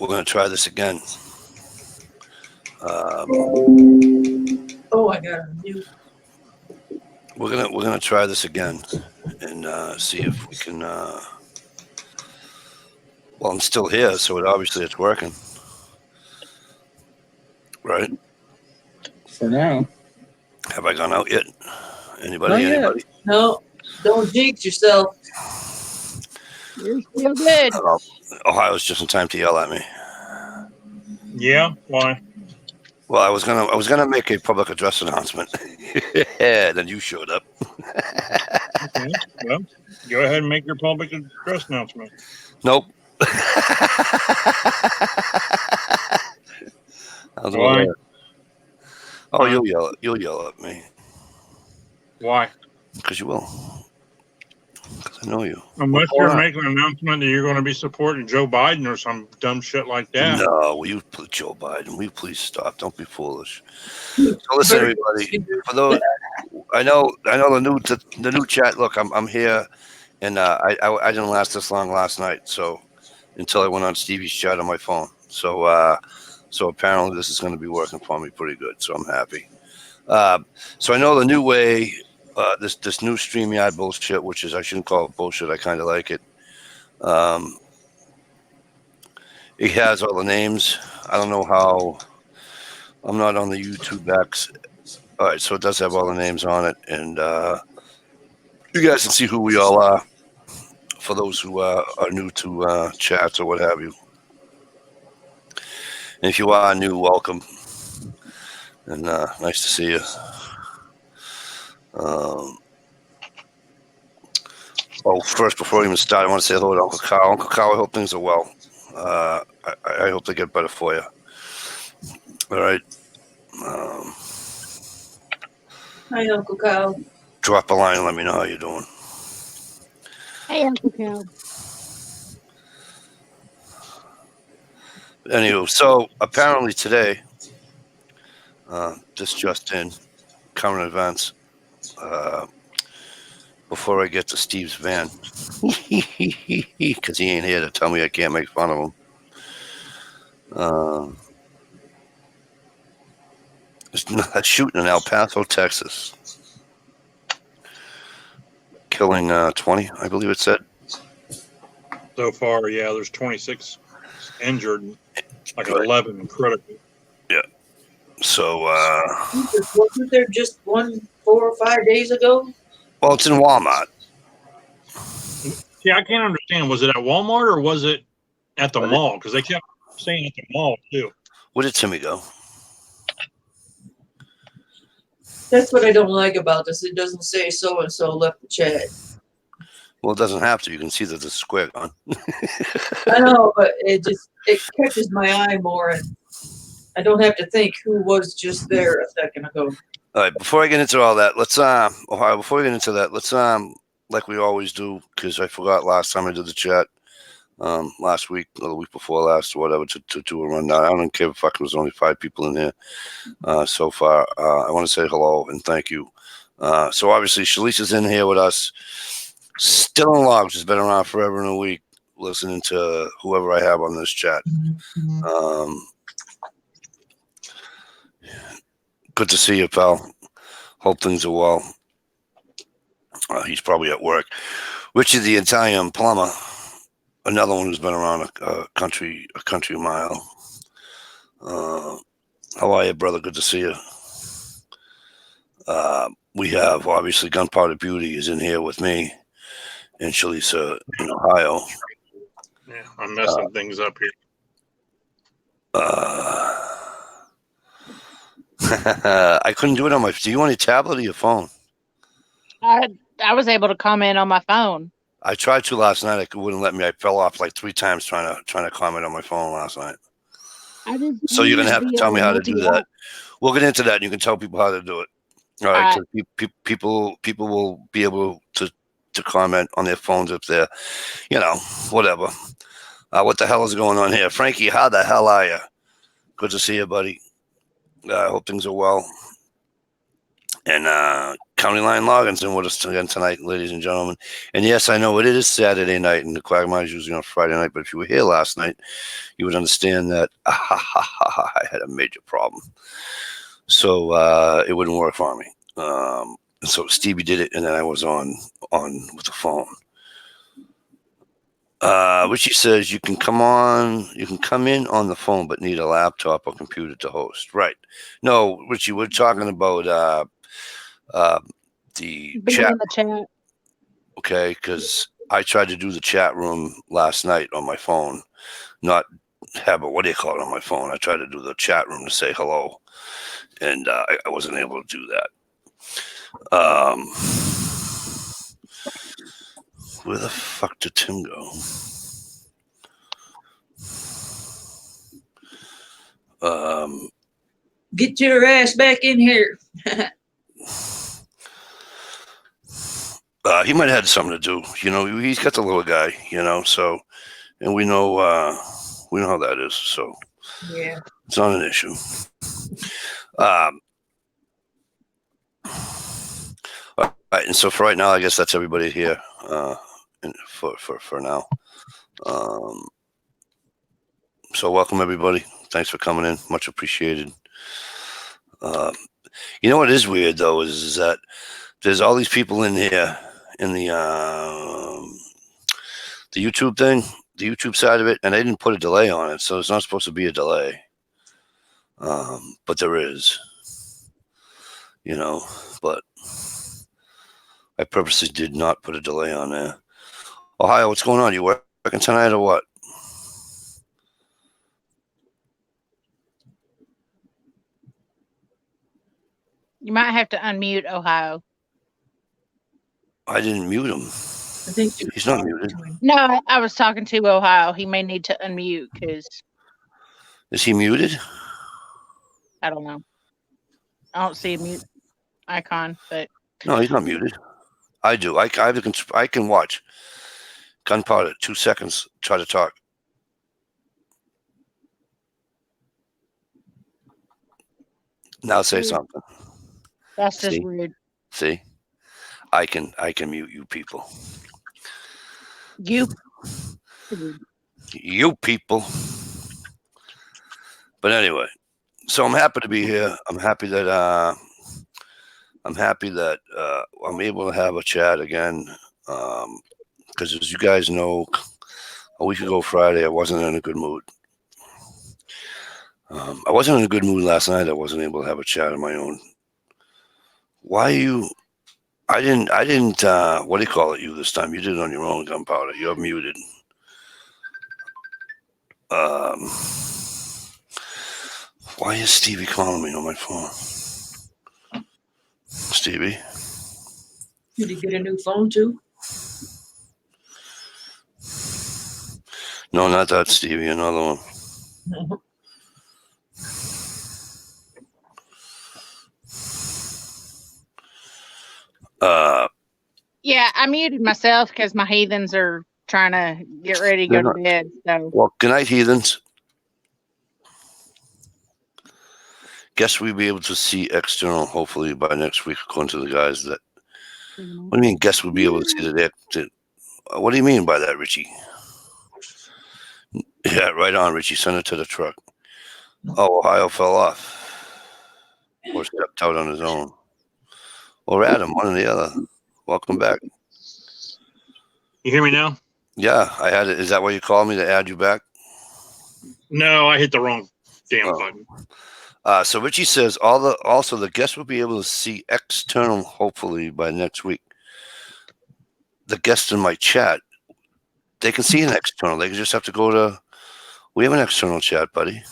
we're gonna try this again. Oh, I got a mute. We're gonna try this again and see if we can. Well, I'm still here, so obviously it's working, right? For now. Have I gone out yet? Anybody? Not yet. Anybody? No, don't jinx yourself. You're still good. Ohio's just in time to yell at me. Yeah, why? Well, I was gonna make a public address announcement. Then you showed up. Okay, well, go ahead and make your public address announcement. Nope. Why? Oh, you'll yell at me. Why? Because you will. Because I know you. Unless you're making an announcement that you're going to be supporting Joe Biden or some dumb shit like that. No, will you put Joe Biden? Will you please stop? Don't be foolish. So listen, everybody. For those, I know the new chat. Look, I'm here, and I didn't last this long last night. So until I went on Stevie's chat on my phone. So so apparently this is going to be working for me pretty good. So I'm happy. So I know the new way. This new StreamYard bullshit, which is, I shouldn't call it bullshit. I kind of like it. It has all the names. I don't know how. I'm not on the YouTube X. All right, so it does have all the names on it, and you guys can see who we all are. For those who are new to chats or what have you, and if you are new, welcome, and nice to see you. First, before we even start, I want to say hello to Uncle Carl. Uncle Carl, I hope things are well. I hope they get better for you. All right. Hi, Uncle Kyle. Drop a line and let me know how you're doing. Hey, Uncle Cal. Anywho, so apparently today, this just in, current events, before I get to Steve's van, because he ain't here to tell me I can't make fun of him. There's a shooting in El Paso, Texas, killing 20, I believe it said. So far, yeah, there's 26 injured, like 11 critical. Yeah. So, Wasn't there just 4 or 5 days ago? well, it's in Walmart. Yeah, I can't understand. Was it at Walmart or was it at the mall? Because they kept saying at the mall, too. Where did Timmy go? That's what I don't like about this. It doesn't say so-and-so left the chat. Well, it doesn't have to. You can see that the square gone. I know, but it catches my eye more, and I don't have to think who was just there a second ago. All right, before I get into all that, let's Ohio, before we get into that, let's like we always do, because I forgot last time I did the chat, last week or the week before last or whatever, to do a rundown. I don't care if fucking there's only 5 people in here so far. I want to say hello and thank you. So obviously Shalisa's in here with us. Still in Logs has been around forever and a week, listening to whoever I have on this chat. Good to see you, pal. Hope things are well. He's probably at work. Richie the Italian plumber, another one who's been around a country mile. How are you, brother? Good to see you. We have, obviously, Gunpowder Beauty is in here with me, and Shalisa in Ohio. Yeah, I'm messing things up here. I couldn't do it on my. Do you want a tablet or your phone? I was able to comment on my phone. I tried to last night. It wouldn't let me. I fell off like 3 times trying to comment on my phone last night. So you're gonna have to tell me how to do that. We'll get into that. And you can tell people how to do it. All right. So people will be able to comment on their phones if they're, whatever. What the hell is going on here, Frankie? How the hell are you? Good to see you, buddy. I hope things are well. And County Line Loggins in with us again tonight, ladies and gentlemen. And yes, I know it is Saturday night, and the Quagmire is usually on Friday night. But if you were here last night, you would understand that I had a major problem. So it wouldn't work for me. And so Stevie did it, and then I was on with the phone. Richie says you can come in on the phone, but need a laptop or computer to host. Right? No, Richie, we're talking about the Being chat. in the chat. Okay, because I tried to do the chat room last night on my phone, not have a, what do you call it, on my phone. I tried to do the chat room to say hello, and I wasn't able to do that. Where the fuck did Tim go? Get your ass back in here. He might have had something to do. You know, he's got the little guy. You know, so, and we know how that is. So Yeah. it's not an issue. All right, and so for right now, I guess that's everybody here. For now. So welcome everybody. Thanks for coming in. Much appreciated. You know what is weird though is that there's all these people in here in the YouTube thing, the YouTube side of it, and they didn't put a delay on it, so it's not supposed to be a delay. But there is, you know, but I purposely did not put a delay on there. Ohio, what's going on? You working tonight or what? You might have to unmute Ohio. I didn't mute him. I think He's not muted. No, I was talking to Ohio. He may need to unmute because Is he muted? I don't know. I don't see a mute icon, but No, he's not muted. I do. I can watch. Gunpowder, 2 seconds. Try to talk. Now say something. that's just See? weird. See, I can mute you people. You. You people. But anyway, so I'm happy to be here. I'm happy that I'm able to have a chat again. Because as you guys know, a week ago Friday, I wasn't in a good mood. I wasn't in a good mood last night. I wasn't able to have a chat on my own. Why you? I didn't. What do you call it? You this time? You did it on your own, Gunpowder. You're muted. Why is Stevie calling me on my phone? Stevie? Did you get a new phone too? No, not that Stevie. Another one. Yeah, I muted myself because my heathens are trying to get ready to go to bed. So, well, good night, heathens. Guess we'll be able to see external hopefully by next week, according to the guys that. What do you mean? Guess we'll be able to see that? What do you mean by that, Richie? Yeah, right on, Richie. Send it to the truck. Oh, Ohio fell off or stepped out on his own. Or Adam, one or the other. Welcome back. You hear me now? Yeah, I had it. Is that why you called me to add you back? No, I hit the wrong damn button. So Richie says also the guests will be able to see external hopefully by next week. The guests in my chat, they can see an external. They can just have to go to. We have an external chat, buddy.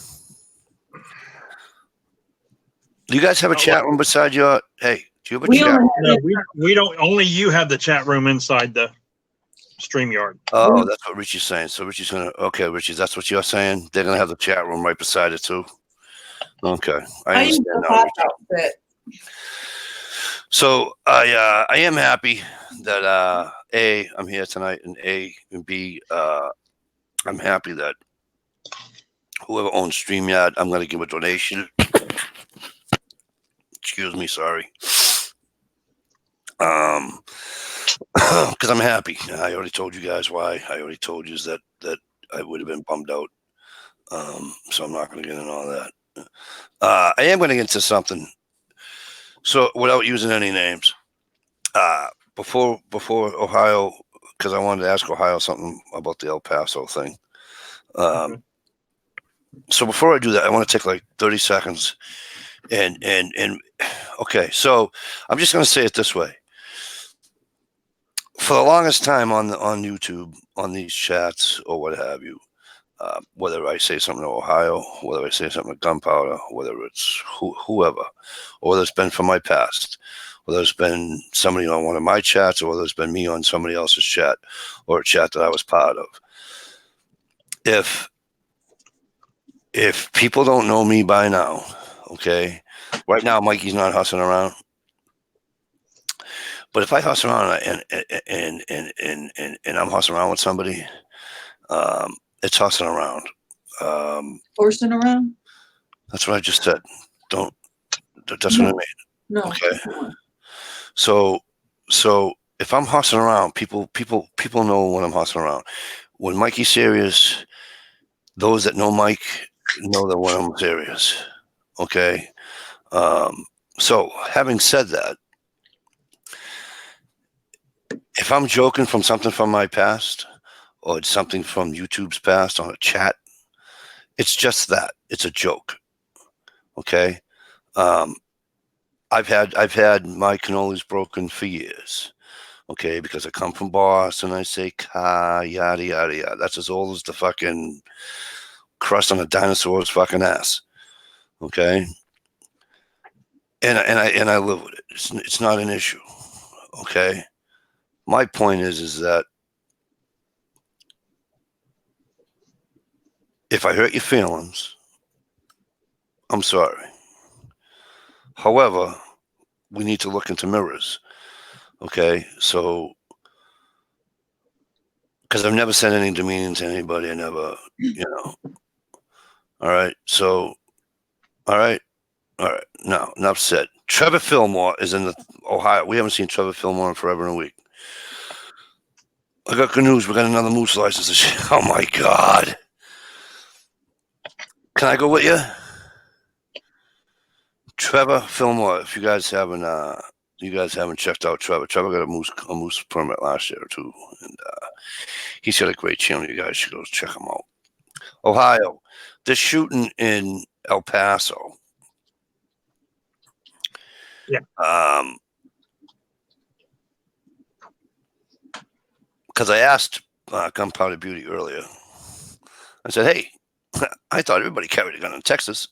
Do you guys have a chat room beside your? Hey, do you have a chat? No, we don't. Only you have the chat room inside the StreamYard. Oh, that's what Richie's saying. So Richie's gonna. Okay, Richie, that's what you're saying. They're gonna have the chat room right beside it too. Okay, I understand now, Richie. So I am happy that A, I'm here tonight, and B, I'm happy that whoever owns StreamYard, I'm gonna give a donation. Excuse me, sorry. Because I'm happy. I already told you guys why. I already told you that I would have been bummed out. So I'm not going to get into all that. I am going to get into something. So without using any names, before Ohio, because I wanted to ask Ohio something about the El Paso thing. So before I do that, I want to take like 30 seconds and okay. So I'm just going to say it this way. For the longest time on YouTube, on these chats or what have you, whether I say something to Ohio, whether I say something to Gunpowder, whether it's whoever, or whether it's been from my past, whether it's been somebody on one of my chats, or whether it's been me on somebody else's chat, or a chat that I was part of. If people don't know me by now, okay, right now Mikey's not hustling around. But if I hustle around and I'm hustling around with somebody, it's hustling around. Horsing around? That's what I just said. That's what I mean. No. Okay. So if I'm hustling around, people know when I'm hustling around. When Mikey's serious, those that know Mike know that when I'm serious. Okay. So having said that, if I'm joking from something from my past or it's something from YouTube's past on a chat, it's just that. It's a joke. Okay. I've had my cannolis broken for years. Okay, because I come from Boston, I say yada yada yada. That's as old as the fucking crust on a dinosaur's fucking ass. Okay. And I live with it. It's not an issue. Okay. My point is that if I hurt your feelings, I'm sorry. However, we need to look into mirrors. Okay. So, because I've never said anything demeaning to anybody. I never, All right. So, all right. Now, enough said. Trevor Fillmore is in the Ohio. We haven't seen Trevor Fillmore in forever and a week. I got good news. We got another moose license this year. Oh my God. Can I go with you? Trevor Fillmore. If you guys haven't checked out Trevor. Trevor got a moose permit last year too, and he's got a great channel. You guys should go check him out. Ohio. They're shooting in El Paso. Yeah. Because I asked Gunpowder Beauty earlier. I said, "Hey, I thought everybody carried a gun in Texas."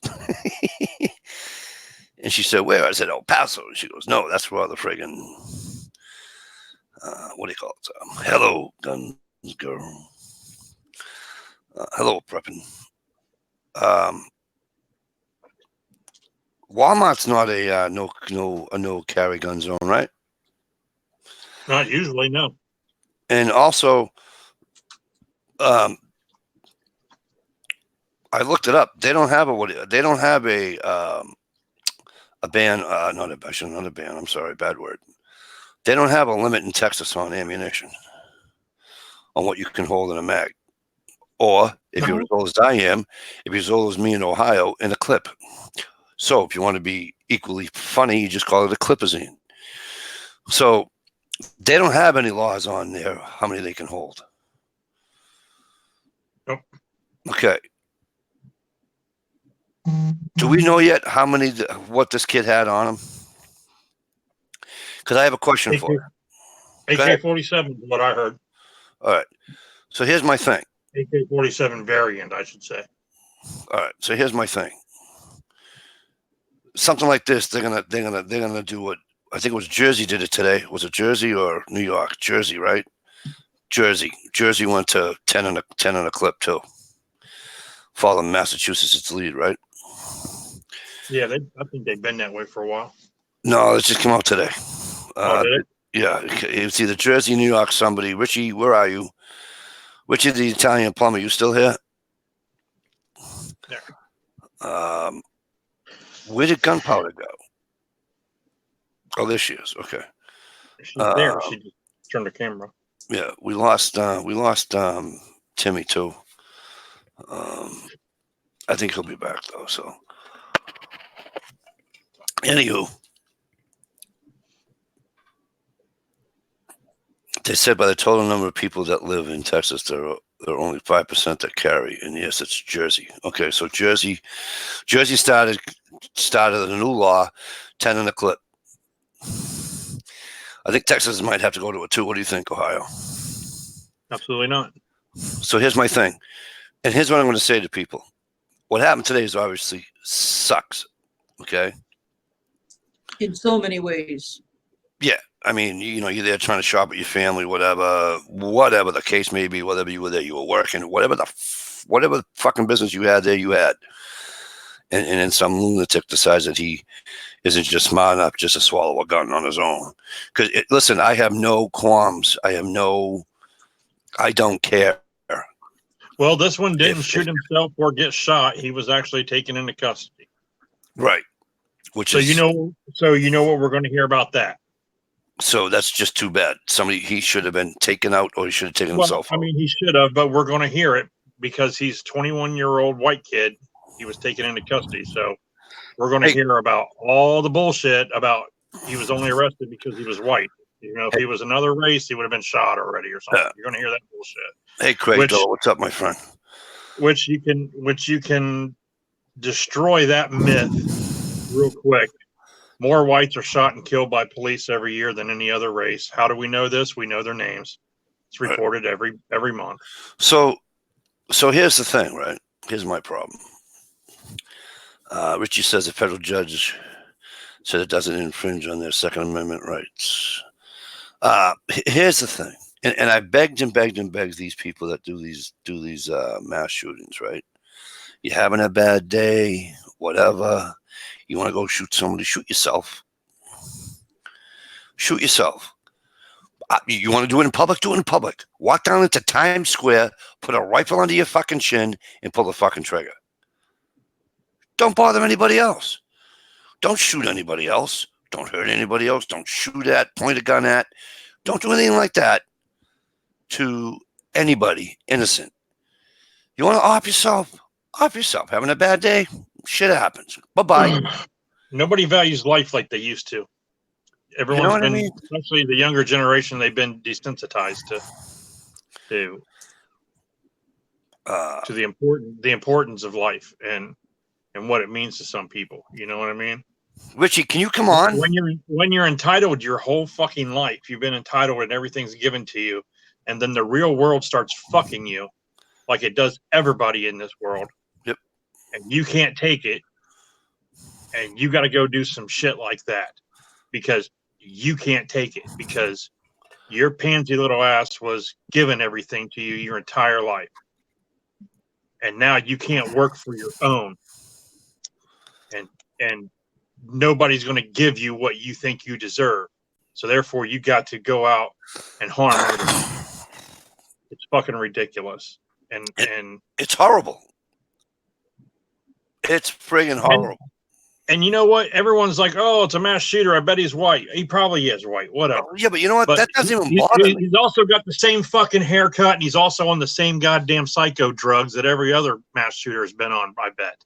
And she said, "Where?" I said, "El Paso." And she goes, "No, that's where the friggin' what do you call it? Hello, guns girl. Hello, prepping. Walmart's not a no carry gun zone, right? Not usually, no. And also, I looked it up. They don't have a ban. Not a ban. I'm sorry, bad word. They don't have a limit in Texas on ammunition on what you can hold in a mag. Or if you're as old as I am, if you're as old as me in Ohio, in a clip. So if you want to be equally funny, you just call it a clipazine. So they don't have any laws on there how many they can hold. Nope. Okay. Do we know yet what this kid had on him? Because I have a question for you. AK-47 is what I heard. All right. So here's my thing. AK-47 variant, I should say. All right. So here's my thing. Something like this, they're gonna do what I think it was Jersey did it today. Was it Jersey or New York? Jersey, right? Jersey went to 10 and a clip too. Following Massachusetts' lead, right? Yeah, I think they've been that way for a while. No, it just came out today. Did it? Yeah, it's either Jersey, New York, somebody. Richie, where are you? Richie, the Italian plumber, you still here? Yeah. Where did Gunpowder go? Oh, there she is. Okay. She's there. She just turned the camera. Yeah, we lost Timmy too. I think he'll be back though. So, anywho, they said by the total number of people that live in Texas, there are only 5% that carry, and yes, it's Jersey. Okay, so Jersey started a new law, 10 in a clip. I think Texas might have to go to a 2. What do you think, Ohio? Absolutely not. So here's my thing, and here's what I'm going to say to people. What happened today is obviously sucks, okay? In so many ways. Yeah, I mean, you're there trying to shop with your family, whatever the case may be, whatever you were there, you were working, whatever fucking business you had there, you had. And then some lunatic decides that he isn't just smart enough just to swallow a gun on his own. Because, listen, I have no qualms. I don't care. Well, this one didn't shoot himself or get shot. He was actually taken into custody. Right. So you know what we're going to hear about that. So that's just too bad. He should have been taken out, or he should have taken himself out. I mean, he should have, but we're going to hear it because he's 21-year-old white kid. He was taken into custody. So we're going to hear about all the bullshit about he was only arrested because he was white. If he was another race, he would have been shot already or something. Yeah. You're going to hear that bullshit. Hey, Craig, what's up, my friend? Which you can destroy that myth real quick. More whites are shot and killed by police every year than any other race. How do we know this? We know their names. It's reported every month. So here's the thing, right? Here's my problem. Richie says a federal judge said it doesn't infringe on their Second Amendment rights. Here's the thing, and I begged these people that do these mass shootings, right? You're having a bad day, whatever. You want to go shoot somebody, shoot yourself. Shoot yourself. You want to do it in public? Do it in public. Walk down into Times Square, put a rifle under your fucking chin, and pull the fucking trigger. Don't bother anybody else. Don't shoot anybody else. Don't hurt anybody else. Don't shoot at, point a gun at. Don't do anything like that to anybody innocent. You want to off yourself? Off yourself. Having a bad day? Shit happens. Bye-bye. Nobody values life like they used to. Everyone's been, especially the younger generation, they've been desensitized to the importance of life and what it means to some people. You know what I mean? Richie, can you come on? When you're entitled your whole fucking life, you've been entitled and everything's given to you, and then the real world starts fucking you like it does everybody in this world. Yep. And you can't take it, and you got to go do some shit like that because you can't take it because your pansy little ass was given everything to you your entire life. And now you can't work for your own. And nobody's going to give you what you think you deserve. So therefore you got to go out and harm everybody. It's fucking ridiculous. And it's horrible. It's friggin' horrible. And you know what? Everyone's like, oh, it's a mass shooter. I bet he's white. He probably is white. Whatever. Yeah, but you know what? That doesn't even bother me. He's also got the same fucking haircut, and he's also on the same goddamn psycho drugs that every other mass shooter has been on, I bet.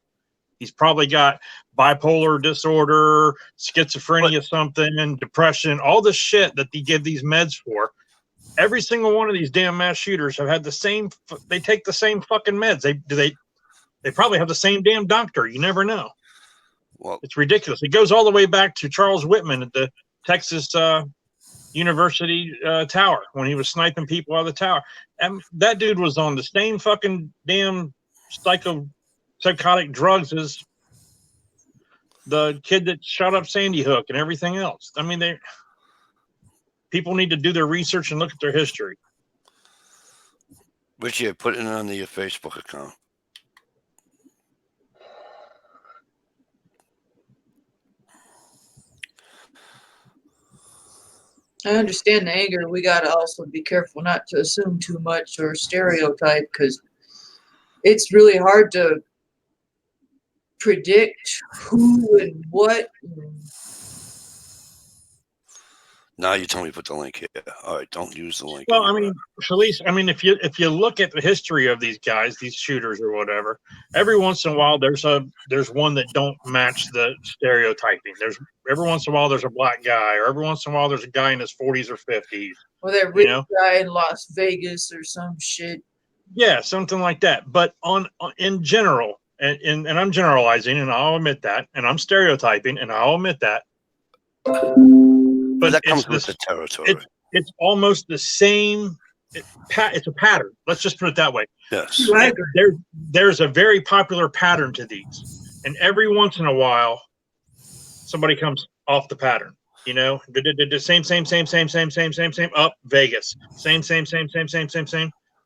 He's probably got bipolar disorder, schizophrenia, something, depression, all the shit that they give these meds for. Every single one of these damn mass shooters have had the same. They take the same fucking meds. They probably have the same damn doctor. You never know. Well, it's ridiculous. It goes all the way back to Charles Whitman at the Texas University tower when he was sniping people out of the tower. And that dude was on the same fucking damn psychotic drugs as the kid that shot up Sandy Hook and everything else. I mean, people need to do their research and look at their history. Richie, put it on your Facebook account. I understand the anger. We got to also be careful not to assume too much or stereotype because it's really hard to predict who and what. Now you tell me to put the link here. All right, don't use the link. Well, I anymore. mean, Felice, I mean, if you look at the history of these guys, these shooters or whatever, every once in a while there's one that don't match the stereotyping. There's every once in a while there's a black guy, or every once in a while there's a guy in his 40s or 50s. Or that rich guy in Las Vegas or some shit. Yeah, something like that. But in general, and I'm generalizing, and I'll admit that, and I'm stereotyping, and I'll admit that. But that comes with the territory. It's almost the same. It's a pattern. Let's just put it that way. Yes. There's a very popular pattern to these, and every once in a while, somebody comes off the pattern. You know, the same. Up Vegas. Same.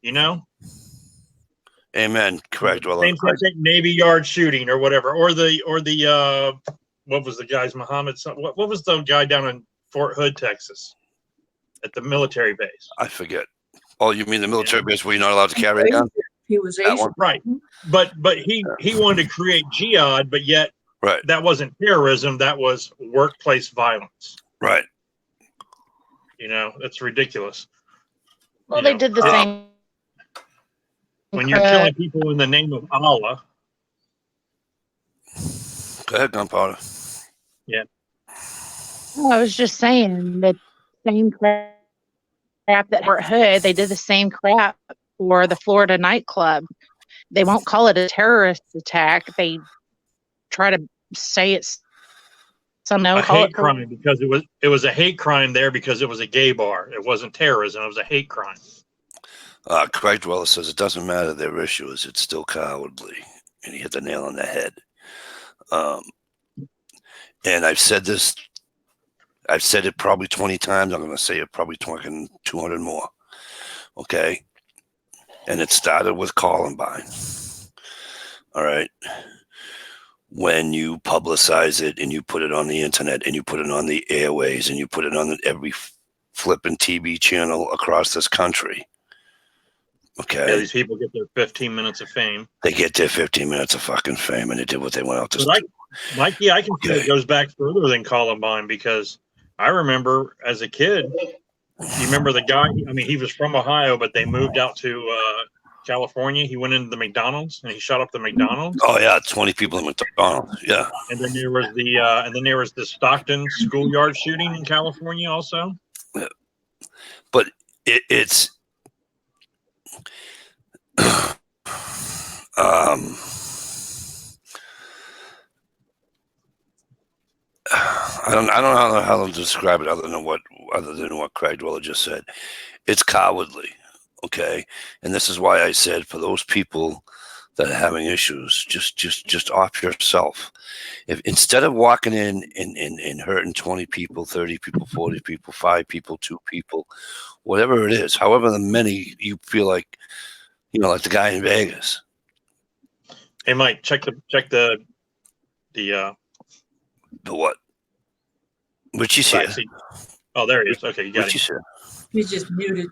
You know. Amen. Correct. Well, Same Navy Yard shooting or whatever, or the what was the guy's Muhammad? What was the guy down in Fort Hood, Texas, at the military base? I forget. Oh, you mean the military base where you're not allowed to carry a gun? He was Asian, right? But he wanted to create jihad, but yet that wasn't terrorism. That was workplace violence. Right. You know, that's ridiculous. Well, they did the same. When you're killing people in the name of Allah. Go ahead, Gunpowder. Yeah. Well, I was just saying that same crap that Fort Hood, they did the same crap for the Florida nightclub. They won't call it a terrorist attack. They try to say it's some hate crime because it was a hate crime there because it was a gay bar. It wasn't terrorism. It was a hate crime. Craig Dweller says it doesn't matter their issues. It's still cowardly. And he hit the nail on the head. And I've said this. I've said it probably 20 times. I'm going to say it probably 200 more. Okay. And it started with Columbine. All right. When you publicize it and you put it on the internet and you put it on the airways and you put it on every flipping TV channel across this country. Okay. Yeah, these people get their 15 minutes of fame. They get their 15 minutes of fucking fame, and they did what they went out to do. Mikey, I can see it goes back further than Columbine because I remember as a kid, you remember the guy, I mean, he was from Ohio, but they moved out to California. He went into the McDonald's and he shot up the McDonald's. Oh yeah, 20 people in McDonald's. Yeah. And then there was the Stockton schoolyard shooting in California also. Yeah. But it's I don't know how to describe it other than what Craig Dweller just said. It's cowardly, okay? And this is why I said for those people that are having issues, just off yourself. If instead of walking in and hurting 20 people, 30 people, 40 people, 5 people, 2 people, whatever it is, however many you feel like, you know, like the guy in Vegas. Hey Mike, check the what? Richie's here. Oh, there he is. Okay, you got Richie's here. He's just muted.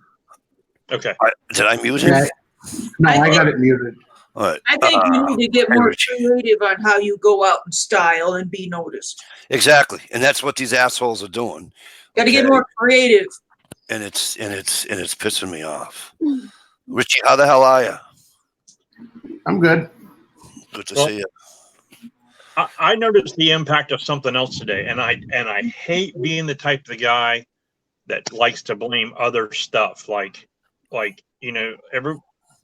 Okay. Did I mute him? No, I got it muted. All right. I think you need to get more creative on how you go out in style and be noticed. Exactly, and that's what these assholes are doing. Got to get more creative. And it's pissing me off. Richie, how the hell are you? I'm good. Good to see you. I noticed the impact of something else today, and I hate being the type of guy that likes to blame other stuff. Like you know,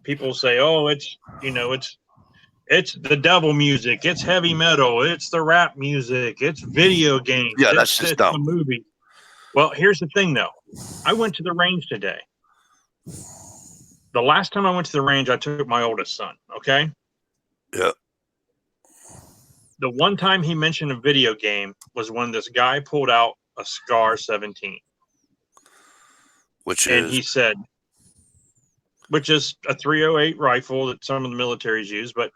people say, oh, it's the devil music, it's heavy metal, it's the rap music, it's video games. Yeah, that's just dumb. A movie. Well, here's the thing, though. I went to the range today. The last time I went to the range, I took my oldest son. Okay. Yeah. The one time he mentioned a video game was when this guy pulled out a Scar 17. Which is a 308 rifle that some of the militaries use, but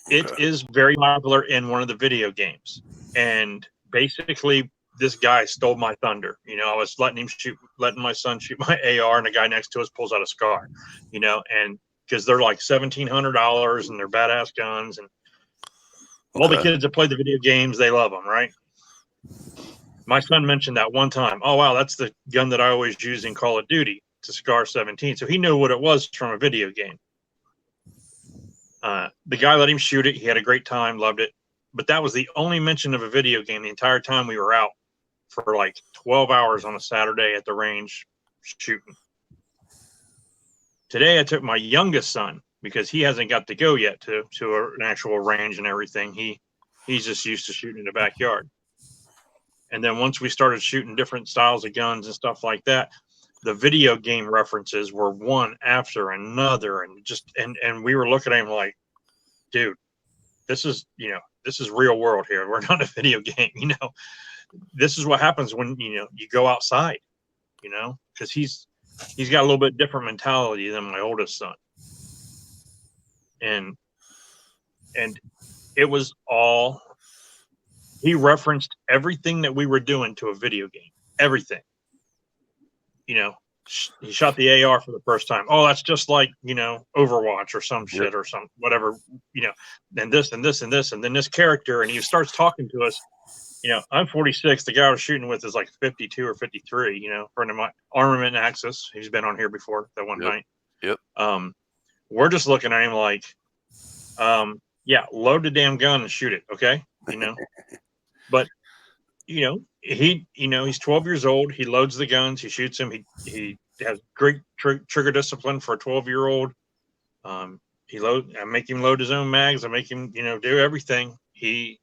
it is very popular in one of the video games. And basically, this guy stole my thunder. You know, I was letting my son shoot my AR, and the guy next to us pulls out a Scar. You know, and because they're like $1,700 and they're badass guns, and all the kids that play the video games, they love them, right? My son mentioned that one time. Oh, wow, that's the gun that I always use in Call of Duty. It's a Scar 17. So he knew what it was from a video game. The guy let him shoot it. He had a great time, loved it. But that was the only mention of a video game the entire time we were out for like 12 hours on a Saturday at the range shooting. Today, I took my youngest son because he hasn't got to go yet to an actual range and everything. He's just used to shooting in the backyard. And then once we started shooting different styles of guns and stuff like that, the video game references were one after another, and we were looking at him like, dude, this is real world here. We're not a video game, This is what happens when you go outside, because he's got a little bit different mentality than my oldest son. And it was all, he referenced everything that we were doing to a video game. Everything. He shot the AR for the first time. Oh, that's just like, Overwatch or some shit or some whatever, then this and this and this, and then this character. And he starts talking to us. I'm 46. The guy I was shooting with is like 52 or 53, friend of mine, Armament Axis. He's been on here before that one night. Yep. We're just looking at him like, yeah, load the damn gun and shoot it. Okay. But, he's 12 years old. He loads the guns. He shoots them. He has great trigger discipline for a 12-year-old. I make him load his own mags. I make him, do everything. You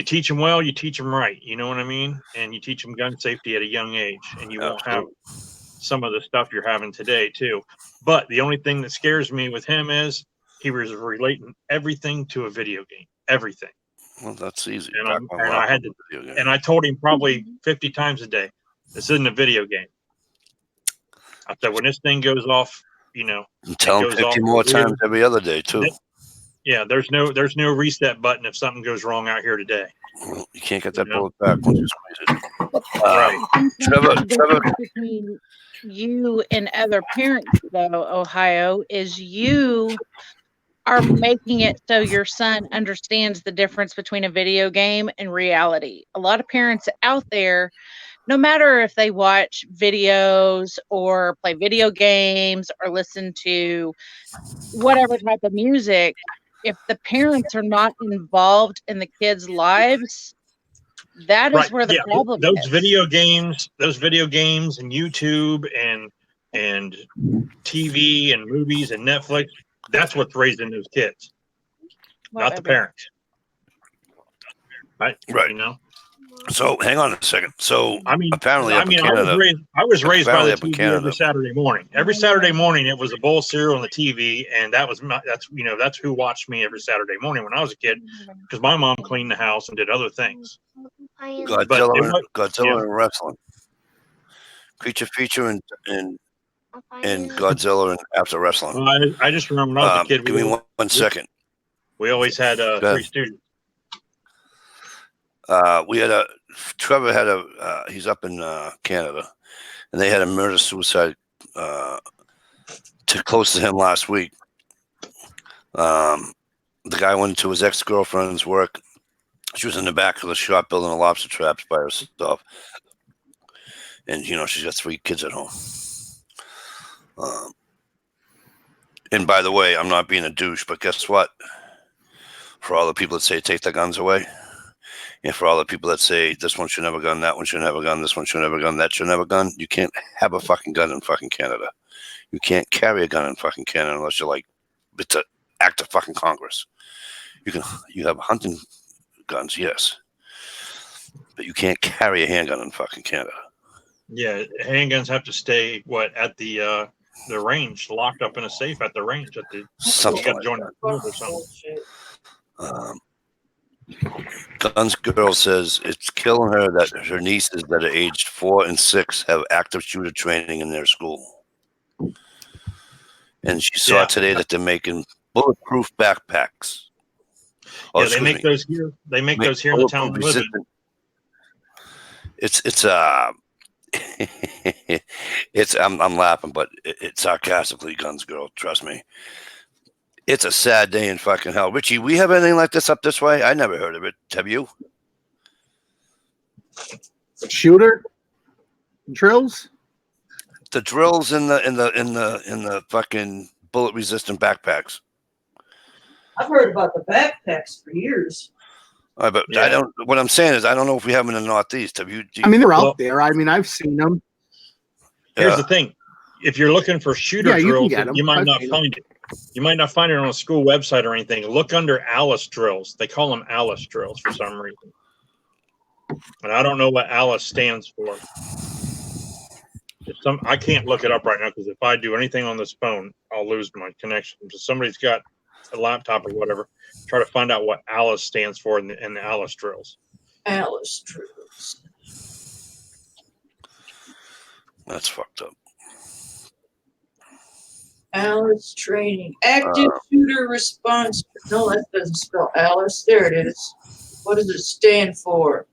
teach him well, you teach him right. You know what I mean? And you teach him gun safety at a young age, and you won't have some of the stuff you're having today too. But the only thing that scares me with him is he was relating everything to a video game. Everything. Well, that's easy. And I told him probably 50 times a day, this isn't a video game. I said, when this thing goes off, tell him 50 more times every other day too. Yeah, there's no reset button if something goes wrong out here today. Well, you can't get that bullet back once you squeeze it. Right. Trevor. Between you and other parents, though, Ohio, is you are making it so your son understands the difference between a video game and reality. A lot of parents out there, no matter if they watch videos or play video games or listen to whatever type of music, if the parents are not involved in the kids' lives, that is where the problem is. Those video games and YouTube and TV and movies and Netflix, that's what's raising those kids, not the parents. Right. So hang on a second. So apparently, I was raised by the TV every Saturday morning. Every Saturday morning, it was a bowl of cereal on the TV, and that's who watched me every Saturday morning when I was a kid, because my mom cleaned the house and did other things. Godzilla and wrestling, Creature Feature and Godzilla and after wrestling. Well, I just remember when I was a kid. Give me one second. We always had Three Stooges. Trevor had he's up in Canada, and they had a murder-suicide close to him last week. The guy went to his ex-girlfriend's work. She was in the back of the shop building a lobster traps by herself. And, she's got 3 kids at home. And by the way, I'm not being a douche, but guess what? For all the people that say take the guns away, and for all the people that say this one should have a gun, that one should have a gun, this one should have a gun, that should have a gun, you can't have a fucking gun in fucking Canada. You can't carry a gun in fucking Canada unless you're like, it's an act of fucking Congress. You have hunting guns, yes, but you can't carry a handgun in fucking Canada. Yeah, handguns have to stay at the range, locked up in a safe at the range. Something you got to join like that. Or something. Guns Girl says it's killing her that her nieces that are aged 4 and 6 have active shooter training in their school. And she saw today that they're making bulletproof backpacks. Yeah, they make those here. They make those here in the town we live in. I'm laughing, but it's sarcastically, Guns Girl. Trust me. It's a sad day in fucking hell. Richie, we have anything like this up this way? I never heard of it. Have you? Shooter drills. The drills in the fucking bullet resistant backpacks. I've heard about the backpacks for years. All right, but Yeah. I don't. What I'm saying is, I don't know if we have them in the Northeast. Have you? I mean, they're Well- out there. I mean, I've seen them. Here's the thing: if you're looking for shooter Yeah, you can drills, get 'em. you might I've not seen 'em. find it. You might not find it on a school website or anything. Look under Alice drills. They call them Alice drills for some reason, and I don't know what Alice stands for. I can't look it up right now because if I do anything on this phone, I'll lose my connection. So somebody's got a laptop or whatever. Try to find out what Alice stands for in the Alice drills. Alice drills. That's fucked up. Alice training. Active shooter response. No, that doesn't spell Alice. There it is. What does it stand for?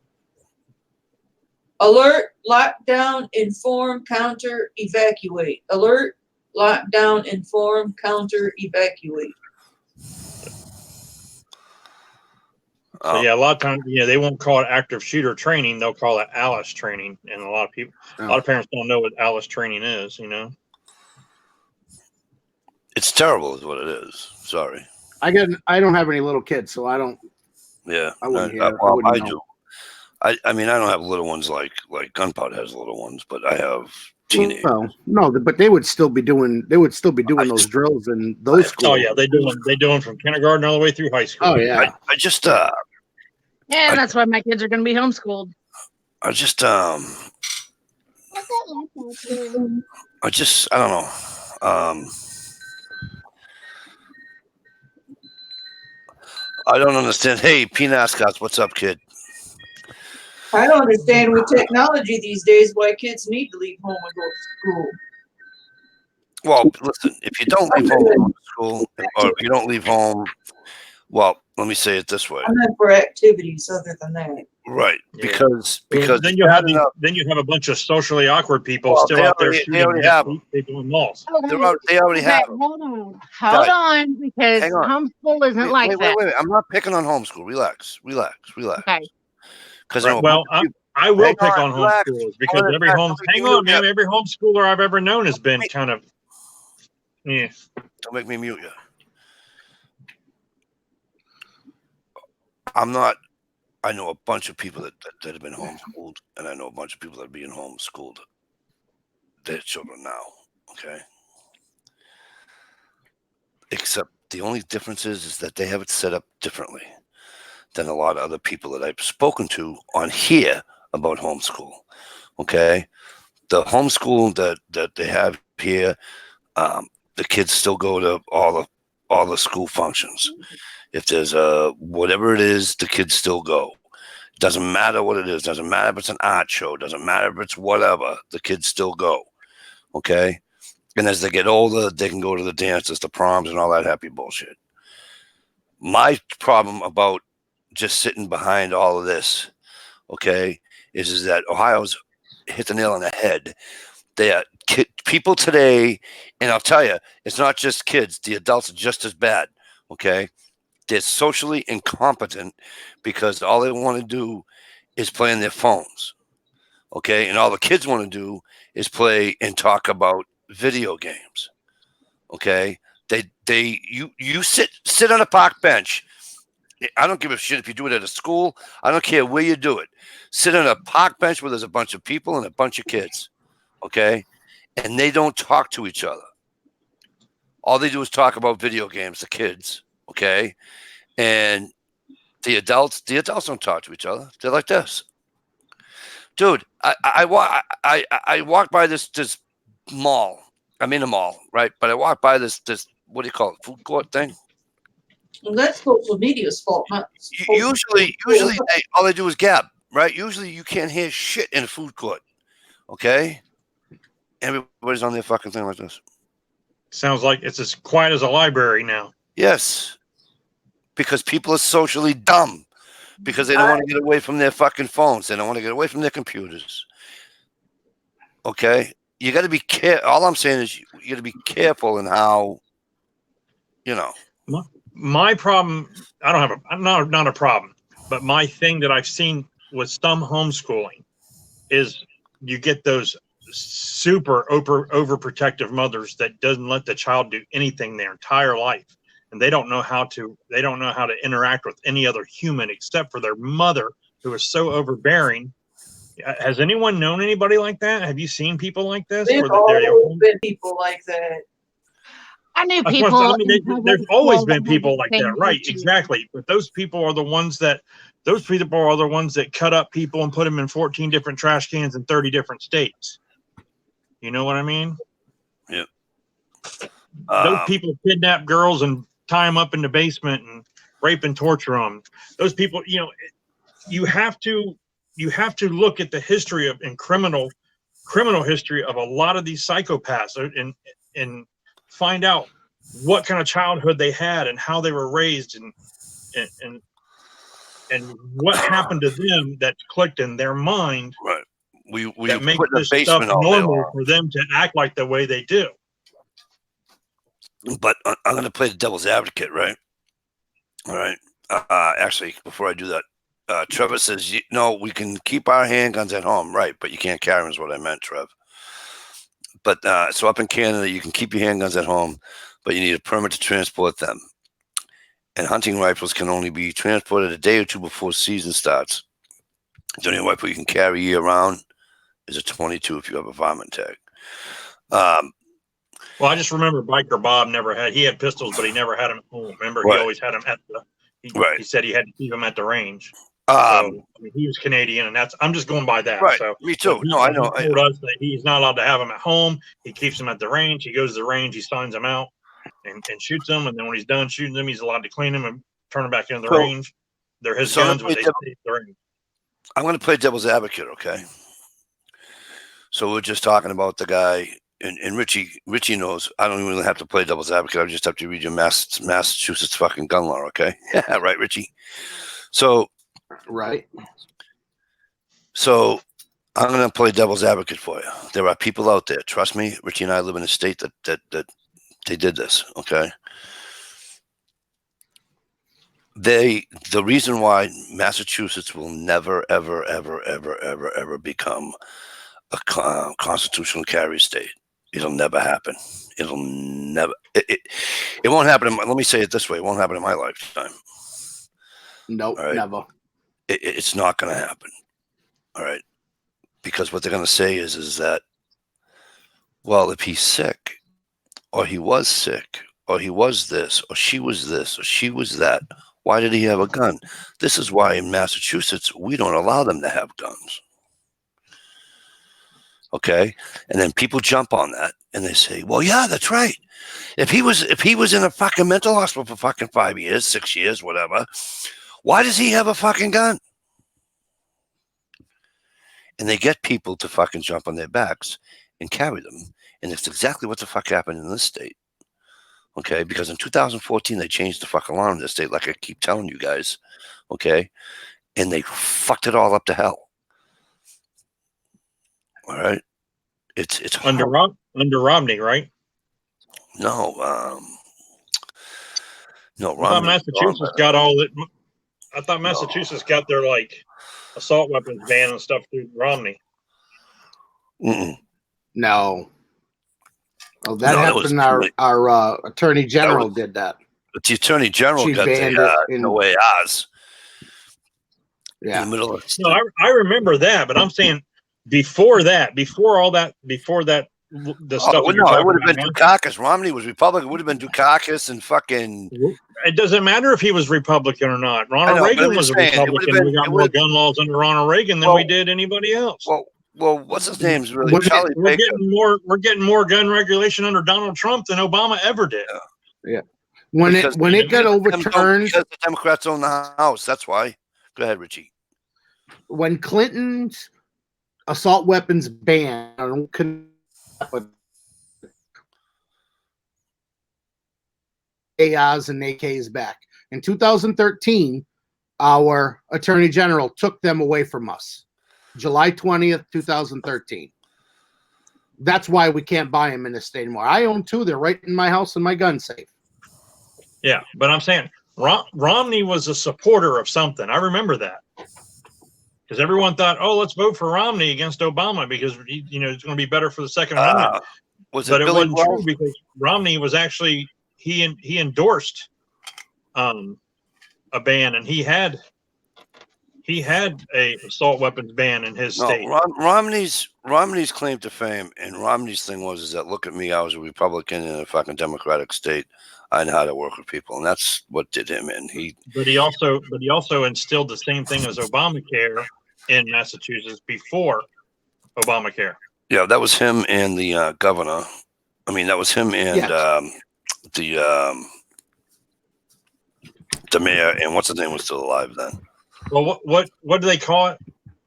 Alert, lockdown, inform, counter, evacuate. Alert, lockdown, inform, counter, evacuate. So yeah, a lot of times, they won't call it active shooter training. They'll call it Alice training, and a lot of parents don't know what Alice training is. It's terrible, is what it is. Sorry. I don't have any little kids, so I don't. Yeah, I wouldn't hear. well, wouldn't I know. do. I mean, I don't have little ones like Gunpowder has little ones, but I have teenagers. Well, no, but they would still be doing. They would still be doing those drills in those schools. Oh yeah, they do them from kindergarten all the way through high school. Oh yeah. I just Yeah, that's why my kids are going to be homeschooled. I don't know. I don't understand. Hey, P-Nascots, what's up, kid? I don't understand with technology these days why kids need to leave home and go to school. Well, listen, if you don't leave home and go to school, or if you don't leave home, well, let me say it this way. I'm not for activities other than that. Right, Yeah. because then you have a bunch of socially awkward people Well, still they out there already- shooting they already have 'em. people in malls. they already have them. Hold on, because Hang on. homeschool isn't like that. Wait. I'm not picking on homeschool. Relax. Okay. Because Right, well, I will Hang pick on, on relax. homeschoolers because Hold on, every every homeschooler I've ever known has been kind of, yeah. Don't make me mute you. I'm not. I know a bunch of people that have been homeschooled, and I know a bunch of people that are being homeschooled. Their children now, okay? Except the only difference is that they have it set up differently than a lot of other people that I've spoken to on here about homeschool, okay? The homeschool that they have here, the kids still go to all the school functions. If there's whatever it is, the kids still go. Doesn't matter what it is. Doesn't matter if it's an art show. Doesn't matter if it's whatever. The kids still go. Okay? And as they get older, they can go to the dances, the proms, and all that happy bullshit. My problem about just sitting behind all of this, okay, is that Ohio's hit the nail on the head. They are people today, and I'll tell you, it's not just kids. The adults are just as bad, okay? They're socially incompetent because all they want to do is play on their phones, okay? And all the kids want to do is play and talk about video games, okay? You sit on a park bench. I don't give a shit if you do it at a school. I don't care where you do it. Sit on a park bench where there's a bunch of people and a bunch of kids, okay? And they don't talk to each other. All they do is talk about video games, the kids, okay? And the adults don't talk to each other. They're like this. Dude, I walk by this mall. I'm in a mall, right? But I walk by this what do you call it? Food court thing? Well, that's social media's fault, not Usually all they do is gab, right? Usually you can't hear shit in a food court, okay? Everybody's on their fucking thing like this. Sounds like it's as quiet as a library now. Yes, because people are socially dumb because they don't want to get away from their fucking phones. They don't want to get away from their computers. Okay? You got to be careful. All I'm saying is you got to be careful in how, My problem, I'm not a problem, but my thing that I've seen some homeschooling is you get those super overprotective mothers that doesn't let the child do anything their entire life, and they don't know how to interact with any other human except for their mother, who is so overbearing. Has anyone known anybody like that? Have you seen people like this? There's always been people like that. I knew Of people. course, I mean, in there's public always school been that had people the like same that, right? issue. Exactly. But those people are the ones that cut up people and put them in 14 different trash cans in 30 different states. You know what I mean? Yeah. Those people kidnap girls and tie them up in the basement and rape and torture them. Those people, you know, you have to look at the history of and criminal history of a lot of these psychopaths and find out what kind of childhood they had and how they were raised and what happened to them that clicked in their mind. Right. We that makes put in the this stuff basement all day normal long. for them to act like the way they do. But I'm going to play the devil's advocate, right? All right. Actually, before I do that, Trevor says, no, we can keep our handguns at home. Right. But you can't carry them is what I meant, Trev. But so up in Canada, you can keep your handguns at home, but you need a permit to transport them. And hunting rifles can only be transported a day or two before season starts. The only rifle you can carry year round is a 22 if you have a varmint tag. Well, I just remember Biker Bob he had pistols, but he never had them at home. Remember, Right. he always had them he said he had to keep them at the range. So I mean, he was Canadian, and I'm just going by that. Right. So Me too. No, I know. He told us that he's not allowed to have them at home. He keeps them at the range. He goes to the range. He signs them out and shoots them. And then when he's done shooting them, he's allowed to clean them and turn them back into the range. They're his guns, but they stay at the range. I'm going to play devil's advocate, okay? So we're just talking about the guy, and Richie knows. I don't even have to play devil's advocate. I just have to read your Massachusetts fucking gun law, okay? Right, Richie? So, Right. So I'm going to play devil's advocate for you. There are people out there. Trust me, Richie and I live in a state that they did this, okay? The reason why Massachusetts will never, ever, ever, ever, ever, ever become a constitutional carry state. It'll never happen. It'll never. It won't happen. Let me say it this way. It won't happen in my lifetime. Nope, right. never. It's not going to happen. All right. Because what they're going to say is that, well, if he's sick, or he was sick, or he was this, or she was this, or she was that, why did he have a gun? This is why in Massachusetts, we don't allow them to have guns. Okay. And then people jump on that and they say, well, yeah, that's right. If he was in a fucking mental hospital for fucking 5 years, 6 years, whatever, why does he have a fucking gun? And they get people to fucking jump on their backs and carry them. And it's exactly what the fuck happened in this state. Okay. Because in 2014, they changed the fucking law in this state, like I keep telling you guys. Okay. And they fucked it all up to hell. All right. It's under Romney, right? No, no. I thought Massachusetts got all that. I thought Massachusetts got their like assault weapons ban and stuff through Romney. No. Oh, that happened. Our attorney general did that. But the attorney general She got banned the it in the way ours. Yeah. In the middle of No, I remember that, but I'm saying before that, the stuff. No, it would have been Dukakis. Romney was Republican. It would have been Dukakis and fucking. It doesn't matter if he was Republican or not. Ronald Reagan was a Republican. We got more gun laws under Ronald Reagan than we did anybody else. Well, what's his name's really? Charlie Baker. We're getting more gun regulation under Donald Trump than Obama ever did. Yeah. When it got overturned, because the Democrats own the House. That's why. Go ahead, Richie. When Clinton's assault weapons ban ARs and AKs back. In 2013, our attorney general took them away from us. July 20th, 2013. That's why we can't buy them in this state anymore. I own two. They're right in my house in my gun safe. Yeah, but I'm saying Romney was a supporter of something. I remember that. because everyone thought, oh, let's vote for Romney against Obama because it's going to be better for the Second Amendment. But it Billy wasn't Wells? true because Romney was actually he endorsed a ban, and he had a assault weapons ban in his state. Romney's claim to fame and Romney's thing was that look at me, I was a Republican in a fucking Democratic state. I know how to work with people, and that's what did him in. But he also instilled the same thing as Obamacare in Massachusetts before Obamacare. Yeah, that was him and the governor. I mean, that was him and the mayor, and what's his name was still alive then. Well, what do they call it?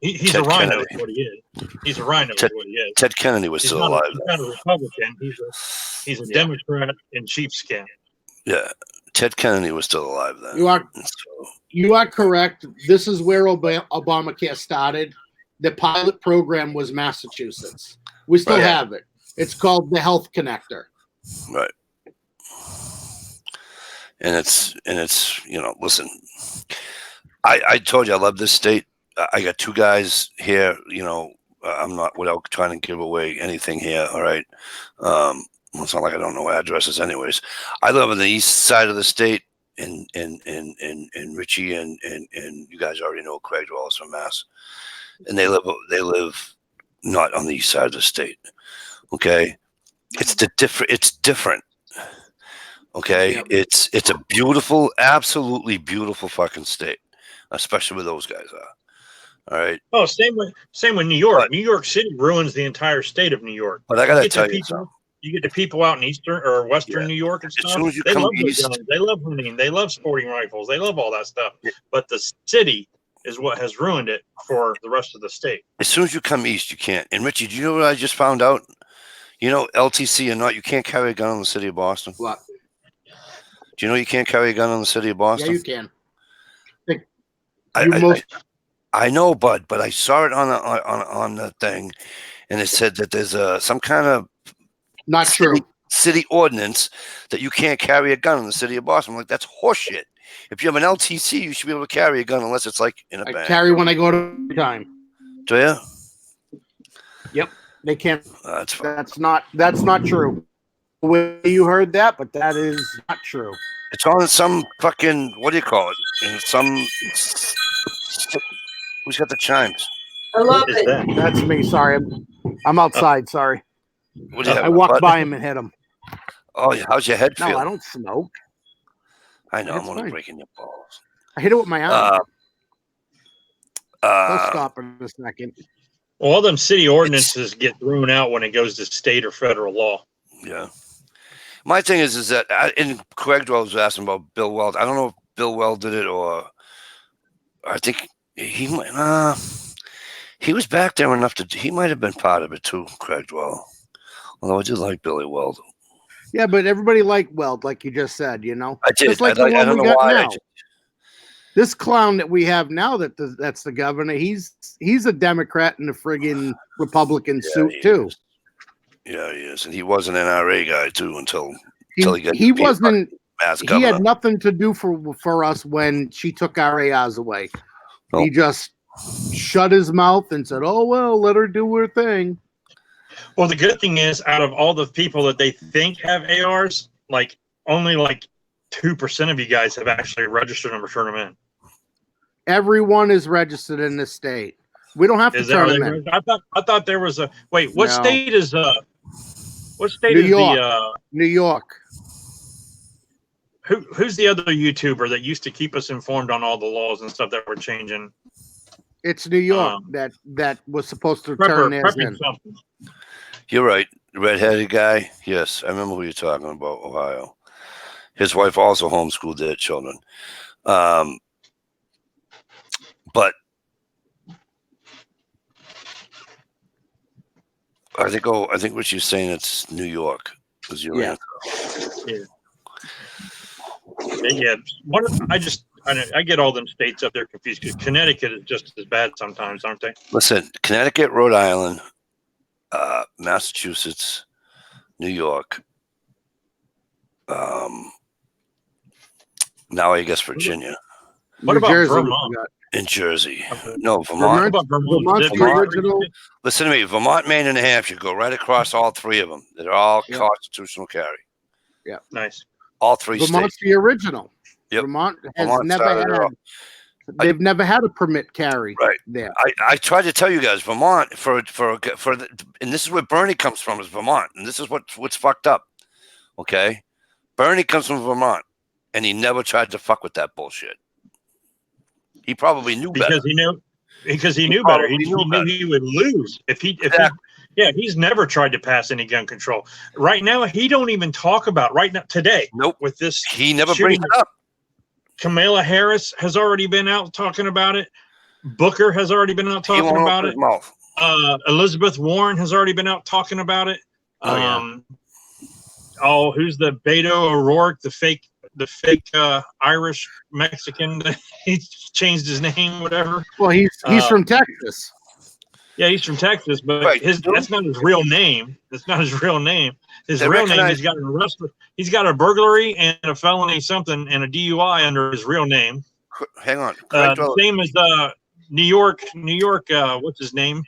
He's Ted a rhino. Kennedy. Is what he is. He's a rhino. Is what he is. Ted Kennedy was still alive. He's not a Republican. He's a Democrat in sheepskin. Yeah, Ted Kennedy was still alive then. You are correct. This is where Obamacare started. The pilot program was Massachusetts. We still have it. It's called the Health Connector. Right. And it's listen, I told you I love this state. I got two guys here, I'm not, without trying to give away anything here, all right? It's not like I don't know addresses anyways. I live on the east side of the state, and Richie and you guys already know Craig Dwellers from Mass. And they live not on the east side of the state. Okay? It's different. Okay? Yep. It's a beautiful, absolutely beautiful fucking state, especially where those guys are. All right. Oh, same with New York. New York City ruins the entire state of New York. But I gotta tell you something. You get the people out in eastern or western New York and stuff. As soon as you they come love east, guns. They love hunting. They love sporting rifles. They love all that stuff. Yeah. But the city is what has ruined it for the rest of the state. As soon as you come east, you can't. And Richie, do you know what I just found out? LTC or not, you can't carry a gun in the city of Boston. What? Do you know you can't carry a gun in the city of Boston? Yeah, you can. I know, bud, but I saw it on the thing, and it said that there's some kind of not true city ordinance that you can't carry a gun in the city of Boston. I'm like, that's horseshit. If you have an LTC, you should be able to carry a gun unless it's like in a bag. I carry when I go to the time. Do you? Yep, they can't. That's fine. That's not true. You heard that, but that is not true. It's on some fucking, what do you call it? In some. Who's got the chimes? I love it. That's me. Sorry, I'm outside. Sorry. What do you have, I walked by him and hit him. Oh, how's your head feel? No, I don't smoke. I know. I'm only breaking your balls. I hit it with my arm. I'll stop in a second. Well, all them city ordinances get thrown out when it goes to state or federal law. Yeah. My thing is that, and Craig was asking about Bill Weld. I don't know if Bill Weld did it or I think he might. He was back there enough he might have been part of it too, Craig Dwell. Although I did like Billy Weld. Yeah, but everybody liked Weld, like you just said, I did. Just like I don't know why. This clown that we have now that's the governor, he's a Democrat in a friggin' Republican suit too. Yeah, he is. And he was an NRA guy too until he wasn't. He had nothing to do for us when she took our ARs away. He just shut his mouth and said, "Oh well, let her do her thing." Well, the good thing is, out of all the people that they think have ARs, only 2% of you guys have actually registered them or turned them in. Everyone is registered in this state. We don't have to turn them in. I thought there was a wait. What state is What state New is York. New York. Who's the other YouTuber that used to keep us informed on all the laws and stuff that were changing? It's New York that was supposed to turn theirs in. Something. You're right. The red-headed guy. Yes, I remember who you're talking about, Ohio. His wife also homeschooled their children. But I think what you're saying, it's New York. Is your answer. Yeah. I get all them states up there confused because Connecticut is just as bad sometimes, aren't they? Listen, Connecticut, Rhode Island, Massachusetts, New York. Now I guess Virginia. What about Vermont? In Jersey. Okay. No, Vermont- Vermont. Vermont's the Vermont. original. Listen to me. Vermont, Maine, and New Hampshire go right across all three of them. They're all Yep. constitutional carry. Nice. All three Vermont's states. the original. Yep. Vermont has Vermont never started it had. all. They've never had a permit carry Right. there. I tried to tell you guys, Vermont and this is where Bernie comes from, is Vermont, and this is what's fucked up. Okay, Bernie comes from Vermont, and he never tried to fuck with that bullshit. He probably knew better. Because he knew better. He probably knew knew better. he would lose he's never tried to pass any gun control. Right now, he don't even talk about today. Nope. With this, He never shooting, brings it up. Kamala Harris has already been out talking about it. Booker has already been out He talking won't about open it. his mouth. Elizabeth Warren has already been out talking about it. Oh, yeah. Who's the Beto O'Rourke, the fake Irish Mexican? He changed his name, whatever. Well, he's from Texas. Yeah, he's from Texas, but Right. that's not his real name. That's not his real name. His They real name, recognize- he's got a burglary and a felony something and a DUI under his real name. Hang on. Craig Dwell- Same as New York. What's his name?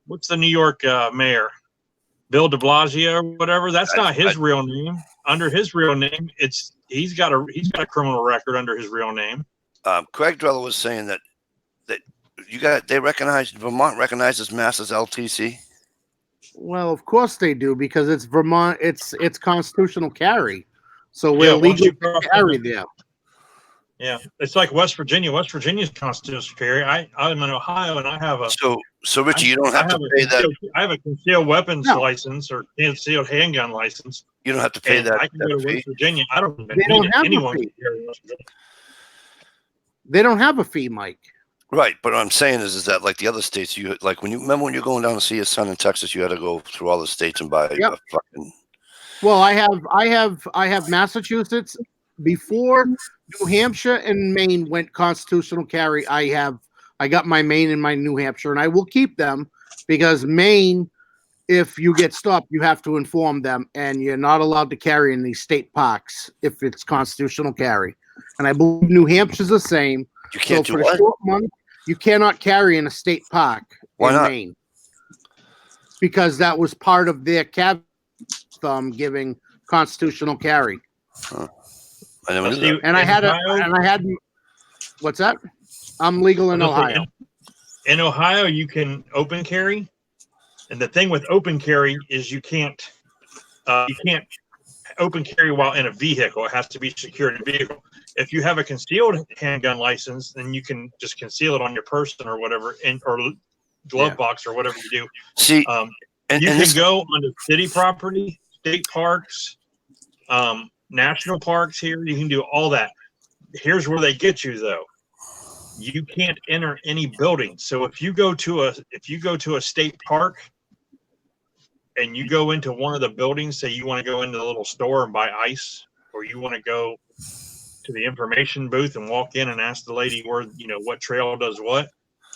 What's the New York mayor? Bill de Blasio or whatever. That's not his real name. Under his real name, he's got a criminal record under his real name. Craig Dreller was saying that Vermont recognizes Mass as LTC. Well, of course they do, because it's Vermont. It's constitutional carry, so we're Yeah, once legal you to cross carry there. Yeah, it's like West Virginia. West Virginia's constitutional carry. I'm in Ohio, and I have a. So Richie, you don't have to pay that. I have a concealed weapons No. license or concealed handgun license. You don't have to pay And that. I can go to fee. West Virginia. I don't even They need don't it. have a Anyone fee. can carry in West Virginia. They don't have a fee, Mike. Right, but what I'm saying is that like the other states, you like when you're going down to see your son in Texas, you had to go through all the states and buy Yep. a fucking. Well, I have Massachusetts. Before New Hampshire and Maine went constitutional carry, I got my Maine and my New Hampshire, and I will keep them, because Maine, if you get stopped, you have to inform them, and you're not allowed to carry in these state parks if it's constitutional carry. And I believe New Hampshire's the same. You can't so do for what? a short month, you cannot carry in a state park Why in not? Maine, because that was part of their cabinet giving constitutional carry. I never knew See, that. And I in had what's that? I'm legal in Ohio. In Ohio, you can open carry, and the thing with open carry is you can't open carry while in a vehicle. It has to be secured in a vehicle. If you have a concealed handgun license, then you can just conceal it on your person or whatever, or glove box or whatever you do. See, and You can this, go onto city property, state parks, national parks here. You can do all that. Here's where they get you though. You can't enter any building. So if you go to a state park and you go into one of the buildings, say you want to go into the little store and buy ice, or you want to go to the information booth and walk in and ask the lady where, what trail does what,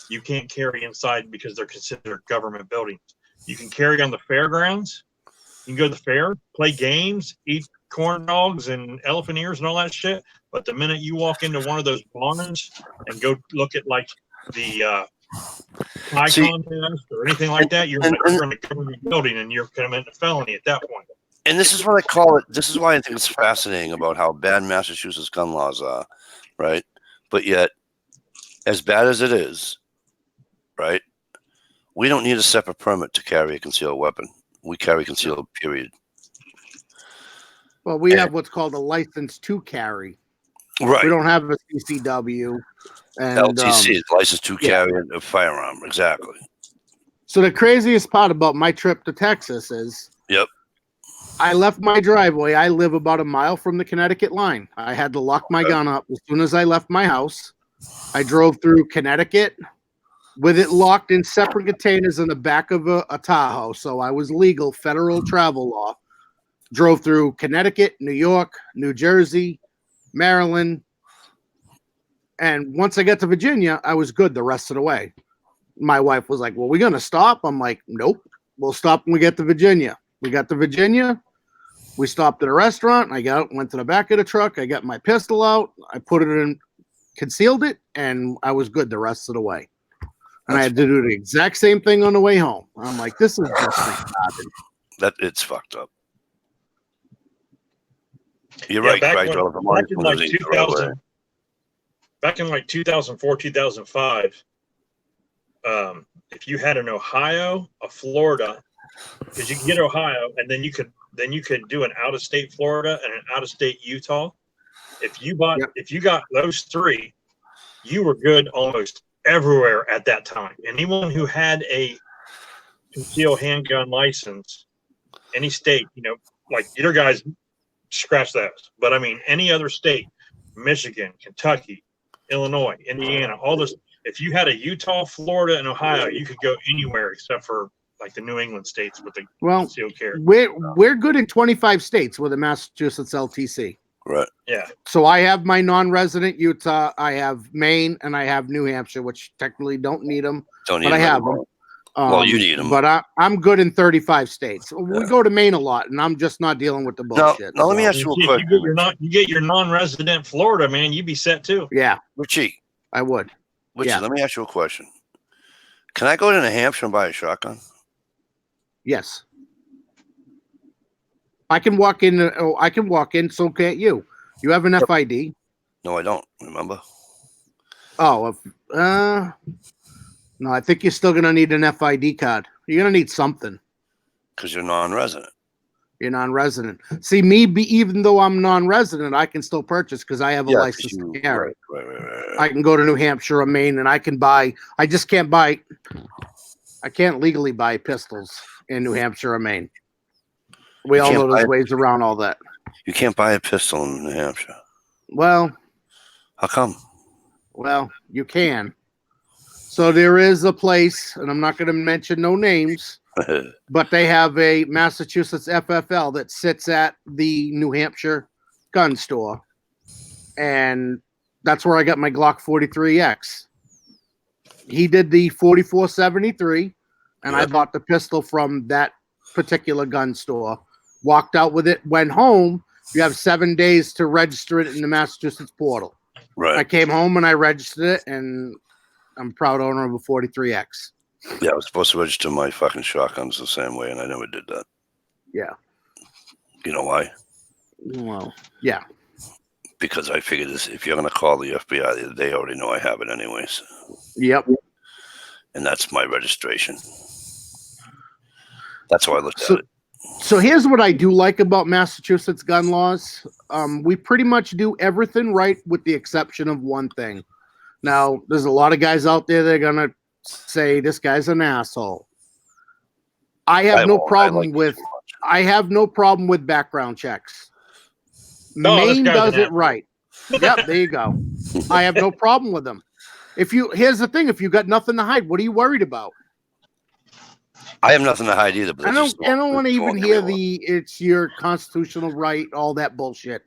you can't carry inside because they're considered government buildings. You can carry on the fairgrounds. You can go to the fair, play games, eat corn dogs and elephant ears and all that shit. But the minute you walk into one of those barns and go look at like the pie contest or anything like that, you're in a government building and you're committing a felony at that point. and this is what I call it. This is why I think it's fascinating about how bad Massachusetts gun laws are, right? But yet, as bad as it is, right, we don't need a separate permit to carry a concealed weapon. We carry concealed, period. Well, we have what's called a license to carry. Right. We don't have a CCW. And, LTC is licensed to carry a firearm. Exactly. So the craziest part about my trip to Texas is, Yep. I left my driveway. I live about a mile from the Connecticut line. I had to lock my gun up as soon as I left my house. I drove through Connecticut with it locked in separate containers in the back of a Tahoe. So I was legal, federal travel law. Drove through Connecticut, New York, New Jersey, Maryland. And once I got to Virginia, I was good the rest of the way. My wife was like, well, we're going to stop. I'm like, nope, we'll stop when we get to Virginia. We got to Virginia. We stopped at a restaurant. I went to the back of the truck. I got my pistol out. I put it in concealed it, and I was good the rest of the way. And I had to do the exact same thing on the way home. I'm like, this is just retarded. That it's fucked up. You're Yeah, right, Craig. Back in like 2004, 2005, if you had an Ohio, a Florida, because you can get Ohio, and then you could do an out-of-state Florida and an out-of-state Utah. If you got those three, you were good almost everywhere at that time. Anyone who had a concealed handgun license, any state, like your guys, scratch those. But I mean, any other state, Michigan, Kentucky, Illinois, Indiana, all this. If you had a Utah, Florida, and Ohio, you could go anywhere except for like the New England states with the concealed carry. We're good in 25 states with a Massachusetts LTC. Right. Yeah. So I have my non-resident Utah, I have Maine, and I have New Hampshire, which technically don't need them. But I have them. Well, you need them. But I'm good in 35 states. We go to Maine a lot, and I'm just not dealing with the bullshit. Now let me ask you a question. You get your non-resident Florida, man, you'd be set too. Yeah. Richie. I would. Richie, let me ask you a question. Can I go to New Hampshire and buy a shotgun? Yes. I can walk in. So can't you? You have an FID? No, I don't. Remember? Oh, no. I think you're still gonna need an FID card. You're gonna need something. Because you're non-resident. You're non-resident. See, even though I'm non-resident, I can still purchase because I have a license to carry. Right. I can go to New Hampshire or Maine, and I can buy. I just can't buy. I can't legally buy pistols in New Hampshire or Maine. We all know there's ways around all that. You can't buy a pistol in New Hampshire. Well, how come? Well, you can. So there is a place, and I'm not going to mention no names, but they have a Massachusetts FFL that sits at the New Hampshire gun store, and that's where I got my Glock 43X. He did the 4473, and I bought the pistol from that particular gun store. Walked out with it, went home. You have 7 days to register it in the Massachusetts portal. Right. I came home and I registered it, and I'm a proud owner of a 43X. Yeah, I was supposed to register my fucking shotguns the same way, and I never did that. Yeah. You know why? Well, yeah. Because I figured this, if you're going to call the FBI, they already know I have it anyways. Yep. And that's my registration. That's how I looked at it. So here's what I do like about Massachusetts gun laws. We pretty much do everything right with the exception of one thing. Now, there's a lot of guys out there that are going to say this guy's an asshole. I have no problem with background checks. Maine does it right. Yep, there you go. I have no problem with them. Here's the thing, if you got nothing to hide, what are you worried about? I have nothing to hide either. But I don't want to even hear it's your constitutional right, all that bullshit.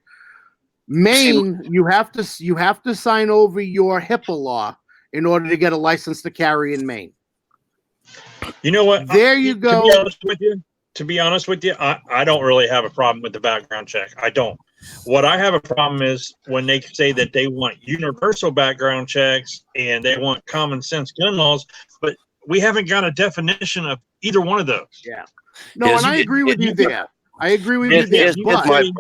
Maine, you have to sign over your HIPAA law in order to get a license to carry in Maine. You know what? There you go. To be honest with you, I don't really have a problem with the background check. I don't. What I have a problem is when they say that they want universal background checks and they want common sense gun laws, but we haven't got a definition of either one of those. Yeah. No, and I agree with you there. I agree with you there. Here's my problem.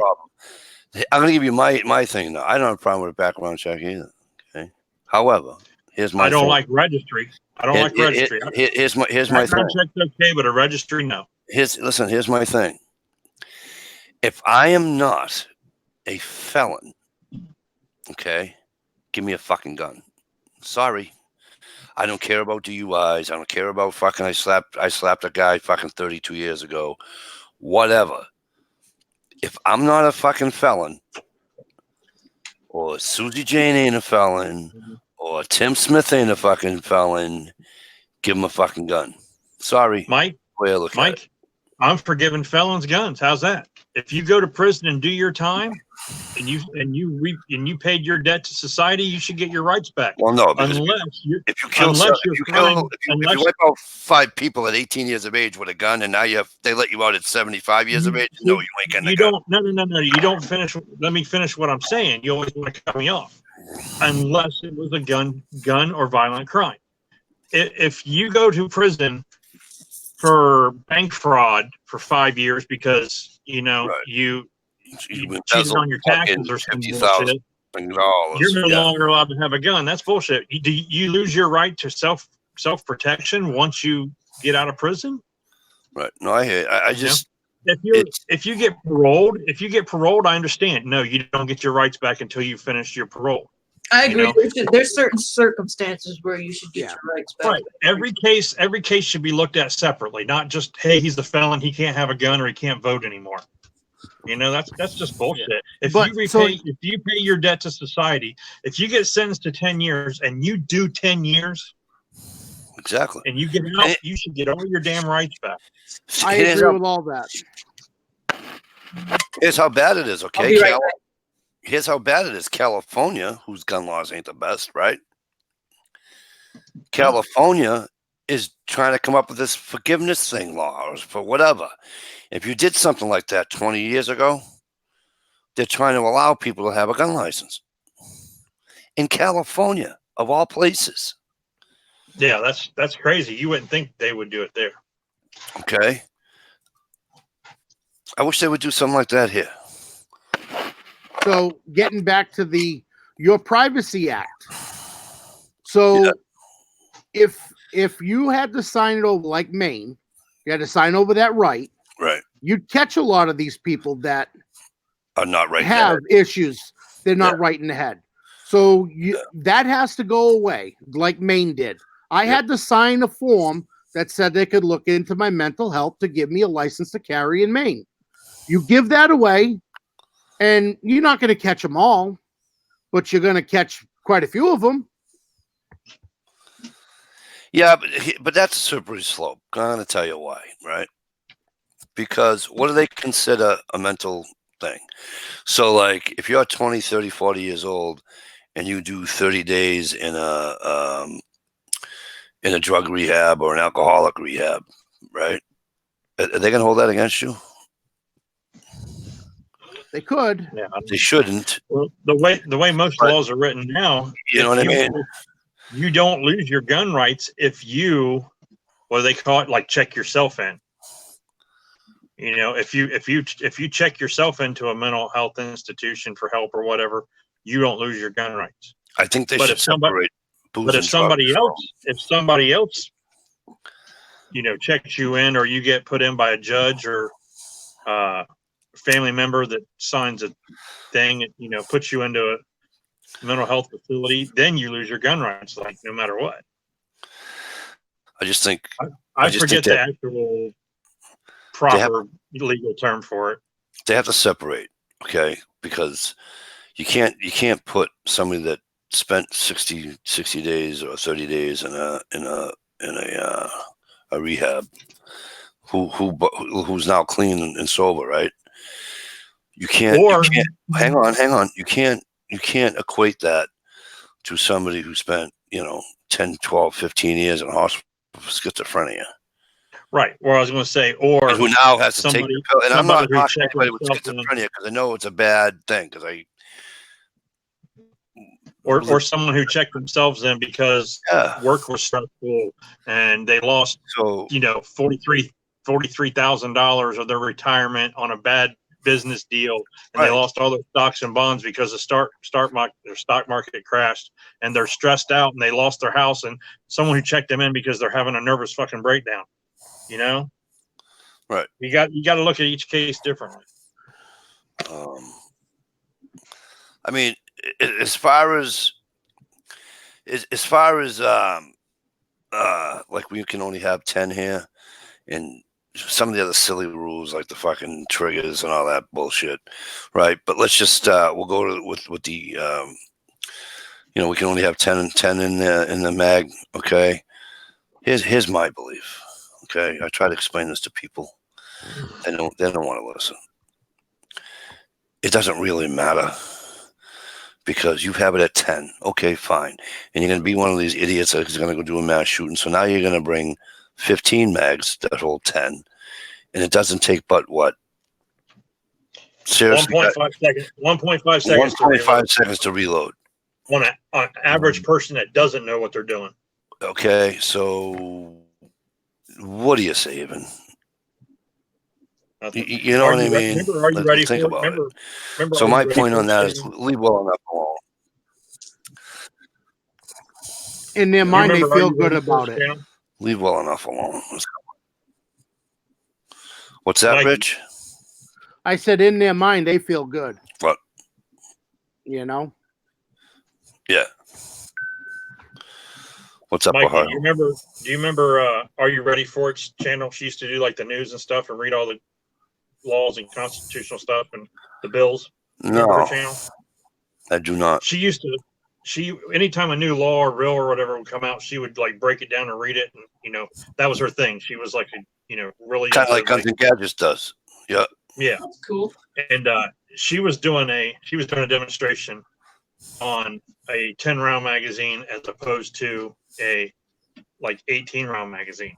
I'm going to give you my thing now. I don't have a problem with a background check either. Okay. However, here's my. I don't like registry. I don't like registry. Here's my thing. Background check's okay, but a registry, no. Here's my thing. If I am not a felon, okay, give me a fucking gun. Sorry. I don't care about DUIs. I don't care about fucking I slapped a guy fucking 32 years ago. Whatever. If I'm not a fucking felon, or Susie Jane ain't a felon, or Tim Smith ain't a fucking felon, give him a fucking gun. Sorry. Mike, I'm forgiving felons' guns. How's that? If you go to prison and do your time, and you paid your debt to society, you should get your rights back. Well, no, because if you wipe out 5 people at 18 years of age with a gun, and now they let you out at 75 years of age, no, you ain't getting a gun. No. You don't finish. Let me finish what I'm saying. You always want to cut me off. unless it was a gun or violent crime. If you go to prison for bank fraud for 5 years because Right. you cheated embezzled on your taxes or some bullshit, you're no longer allowed to have a gun. That's bullshit. You lose your right to self protection once you get out of prison. Right. No, I hear. I just if you get paroled, I understand. No, you don't get your rights back until you finish your parole. I agree. There's certain circumstances where you should get your rights back. Right. Every case should be looked at separately, not just, hey, he's the felon, he can't have a gun or he can't vote anymore. That's just bullshit. If you pay your debt to society, if you get sentenced to 10 years and you do 10 years, exactly, and you get out, you should get all your damn rights back. I agree with all that. Here's how bad it is, okay? I'll be right back. Here's how bad it is. California, whose gun laws ain't the best, right? California is trying to come up with this forgiveness thing law or for whatever. If you did something like that 20 years ago, they're trying to allow people to have a gun license. In California, of all places. Yeah, that's crazy. You wouldn't think they would do it there. Okay. I wish they would do something like that here. So getting back to your Privacy Act. So if you had to sign it over like Maine, you had to sign over that right. Right. You'd catch a lot of these people that are not right. Have issues. They're not right in the head. So that has to go away, like Maine did. I had to sign a form that said they could look into my mental health to give me a license to carry in Maine. You give that away, and you're not going to catch them all, but you're going to catch quite a few of them. Yeah, but that's a slippery slope. I'm going to tell you why, right? Because what do they consider a mental thing? So, like, if you're 20, 30, 40 years old and you do 30 days in a drug rehab or an alcoholic rehab, right? Are they going to hold that against you? They could. Yeah, they shouldn't. Well, the way most laws are written now, you know what I mean? You don't lose your gun rights if you, what do they call it? Like check yourself in. If you check yourself into a mental health institution for help or whatever, you don't lose your gun rights. I think they should separate. But if somebody else, checks you in, or you get put in by a judge or family member that signs a thing, puts you into a mental health facility, then you lose your gun rights, like no matter what. I just think I forget the actual proper legal term for it. They have to separate, okay? Because you can't put somebody that spent 60 days or 30 days in a rehab who's now clean and sober, right? You can't hang on. You can't equate that to somebody who spent 10, 12, 15 years in hospital for schizophrenia. Right. Or I was going to say, or and who now has to take the pill. And I'm not talking anybody with schizophrenia because I know it's a bad thing. Or someone who checked themselves in because work was stressful and they lost $43,000 of their retirement on a bad business deal, and they lost all their stocks and bonds because the stock market crashed, and they're stressed out and they lost their house, and someone who checked them in because they're having a nervous fucking breakdown. Right. You got to look at each case differently. I mean, as far as like we can only have 10 here, and some of the other silly rules like the fucking triggers and all that bullshit, right? But let's just we'll go to with the we can only have 10 in the mag. Okay, here's my belief. Okay, I try to explain this to people. They don't want to listen. It doesn't really matter because you have it at 10. Okay, fine, and you're gonna be one of these idiots that's gonna go do a mass shooting. So now you're gonna bring 15 mags that hold 10, and it doesn't take but what? Seriously, 1.5 seconds. 1.5 seconds. 1.5 seconds to reload. on an average person that doesn't know what they're doing. Okay, so what are you saving? You know what I mean? Remember, are you ready think for about it? Remember, So are you my ready point for on it, that is Shannon? leave well enough alone. In their You mind, they remember, are feel you good ready for about it. Shannon? Leave well enough alone. What's that, Mikey. Rich? I said, in their mind, they feel good. What? You know? Yeah. What's up, Mikey, Ohio? do you remember Are You Ready For It channel? She used to do like the news and stuff and read all the laws and constitutional stuff and the bills. Remember her No, channel? I do not. Anytime a new law or bill or whatever would come out, she would like break it down and read it. And, that was her thing. She was like, really Kind of into, like Guns and Gadgets does. Yeah. yeah. That's cool. And she was doing a demonstration on a 10-round magazine as opposed to a like 18-round magazine.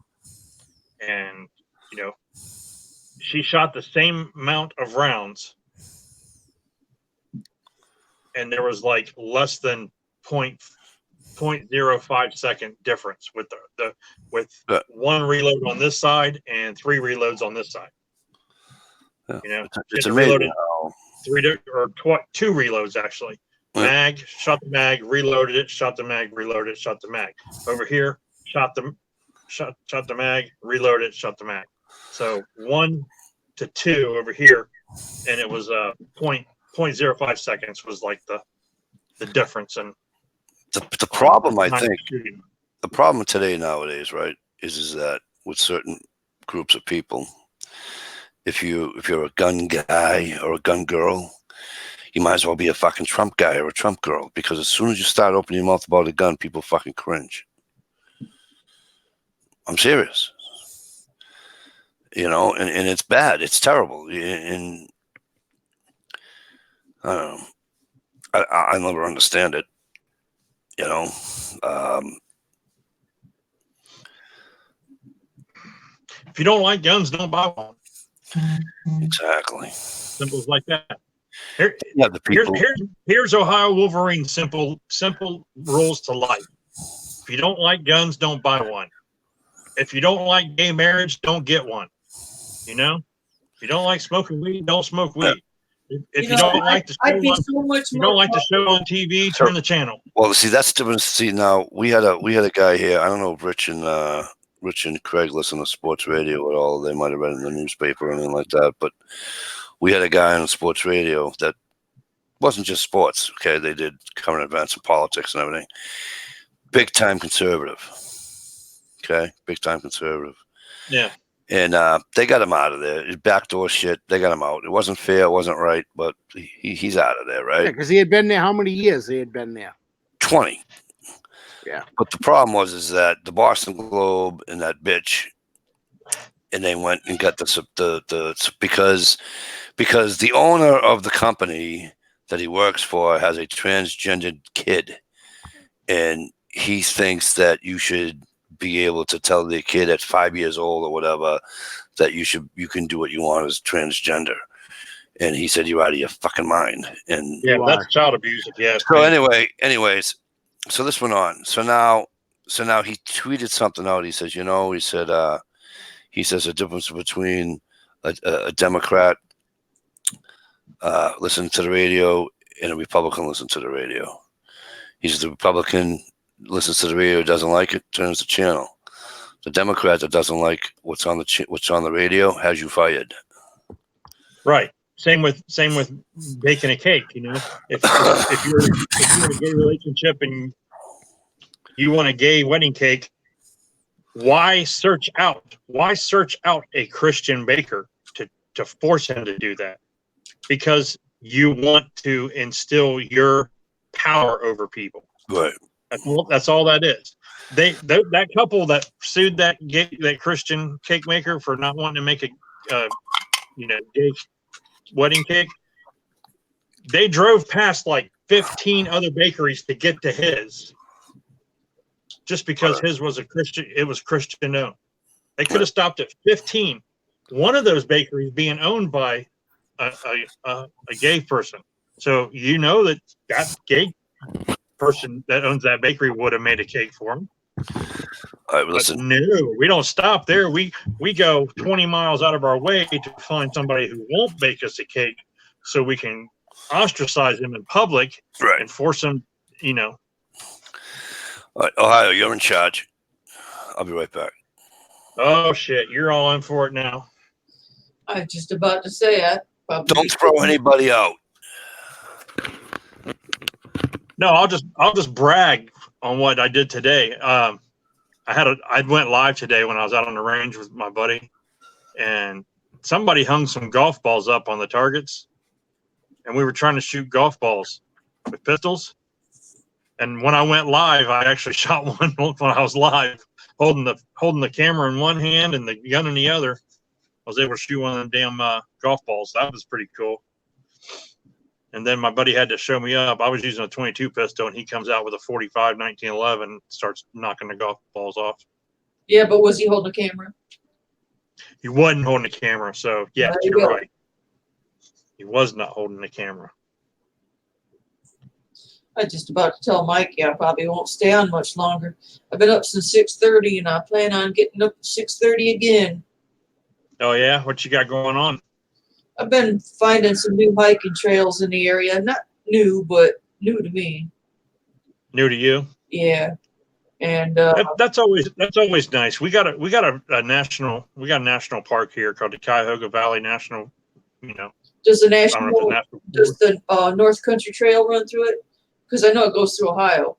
And, she shot the same amount of rounds and there was like less than 0.05 second difference with with one reload on this side and 3 reloads on this side. Yeah. It's amazing how 2 reloads actually. Mag, shot the mag, reloaded it, shot the mag, reloaded it, shot the mag. Over here, shot the mag, reloaded it, shot the mag. So 1 to 2 over here, and it was 0.05 seconds was like the difference. And the problem, I think, the problem today nowadays, right, is that with certain groups of people, if you're a gun guy or a gun girl, you might as well be a fucking Trump guy or a Trump girl, because as soon as you start opening your mouth about a gun, people fucking cringe. I'm serious. And it's bad. It's terrible. And I don't know. I never understand it. If you don't like guns, don't buy one. Exactly. Simple as like that. Here's Ohio Wolverine simple rules to life. If you don't like guns, don't buy one. If you don't like gay marriage, don't get one. If you don't like smoking weed, don't smoke weed. If you don't like the show on TV, turn the channel. Well, see, that's different. See, now we had a guy here. I don't know if Rich and Craig listen to sports radio at all. They might have read it in the newspaper or anything like that. But we had a guy on sports radio that wasn't just sports. Okay, they did current events and politics and everything. Big time conservative. Okay, big time conservative. Yeah. And they got him out of there. His backdoor shit, they got him out. It wasn't fair, it wasn't right, but he's out of there, right? Yeah, because he had been there. How many years he had been there? 20. Yeah. But the problem was that the Boston Globe and that bitch, and they went and got the because the owner of the company that he works for has a transgendered kid, and he thinks that you should be able to tell the kid at 5 years old or whatever that you can do what you want as transgender. And he said, "You're out of your fucking mind." And yeah, that's child abuse. Yeah. So anyways, so this went on. So now he tweeted something out. He says, he says the difference between a Democrat listening to the radio and a Republican listening to the radio. He says the Republican listens to the radio, doesn't like it, turns the channel. The Democrat that doesn't like what's on the radio has you fired. Right. Same with baking a cake. If you're in a gay relationship and you want a gay wedding cake, why search out a Christian baker to force him to do that? Because you want to instill your power over people. Right. That's all that is. That couple that sued that Christian cake maker for not wanting to make a gay wedding cake, they drove past like 15 other bakeries to get to his, just because his was Christian owned. They could have stopped at 15. One of those bakeries being owned by a gay person. So that gay person that owns that bakery would have made a cake for him. All right, listen. But no, we don't stop there. We go 20 miles out of our way to find somebody who won't bake us a cake, so we can ostracize him in public Right. and force him. You know. All right, Ohio, you're in charge. I'll be right back. Oh shit, you're all in for it now. I was just about to say I probably Don't throw anybody out. No, I'll just brag on what I did today. I went live today when I was out on the range with my buddy, and somebody hung some golf balls up on the targets, and we were trying to shoot golf balls with pistols. And when I went live, I actually shot one when I was live, holding the camera in one hand and the gun in the other. I was able to shoot one of them damn golf balls. That was pretty cool. And then my buddy had to show me up. I was using a 22 pistol, and he comes out with a 45 1911 and starts knocking the golf balls off. Yeah, but was he holding a camera? He wasn't holding the camera, so yes, There you you're go. right. He was not holding the camera. I was just about to tell Mike, I probably won't stay on much longer. I've been up since 6:30, and I plan on getting up at 6:30 again. Oh yeah, what you got going on? I've been finding some new hiking trails in the area. Not new, but new to me. New to you? Yeah, and That's always nice. We got a national park here called the Cuyahoga Valley National. You know, does the I don't know if it's national national. does the North Country Trail run through it? Because I know it goes through Ohio.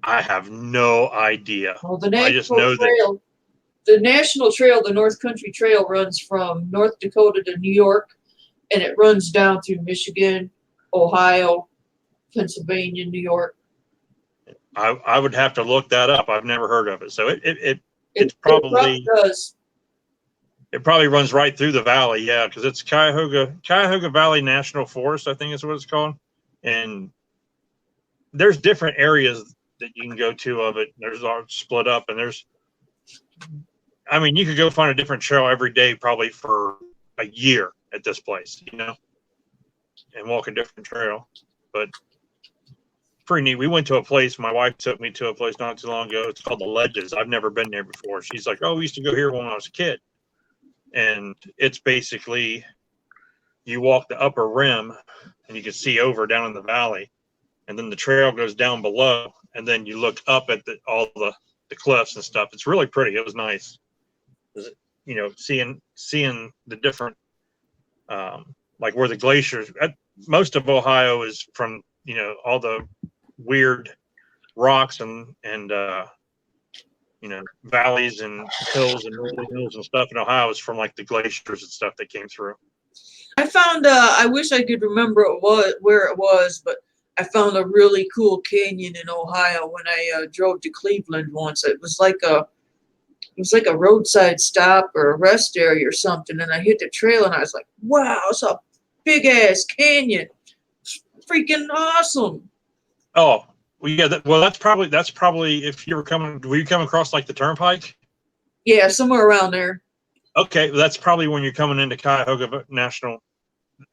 I have no idea. Well, the I just national know that. trail, the national trail, the North Country Trail, runs from North Dakota to New York, and it runs down through Michigan, Ohio, Pennsylvania, New York. I would have to look that up. I've never heard of it. So It probably does. it probably runs right through the valley. Yeah, because it's Cuyahoga Valley National Forest, I think is what it's called. And there's different areas that you can go to of it. There's all split up, and you could go find a different trail every day, probably for a year at this place, you know, and walk a different trail. But pretty neat. We went to a place. My wife took me to a place not too long ago. It's called the Ledges. I've never been there before. She's like, "Oh, we used to go here when I was a kid," and it's basically you walk the upper rim, and you can see over down in the valley. And then the trail goes down below, and then you look up at all the cliffs and stuff. It's really pretty. It was nice, you know, seeing the different, like where the glaciers. Most of Ohio is from, you know, all the weird rocks and you know, valleys and hills and rolling hills and stuff in Ohio is from like the glaciers and stuff that came through. I found. I wish I could remember where it was, but I found a really cool canyon in Ohio when I drove to Cleveland once. It was like a roadside stop or a rest area or something, and I hit the trail and I was like, "Wow, it's a big ass canyon! It's freaking awesome!" Oh, well, yeah. That's probably if you were coming. Were you coming across like the turnpike? Yeah, somewhere around there. Okay, that's probably when you're coming into Cuyahoga National.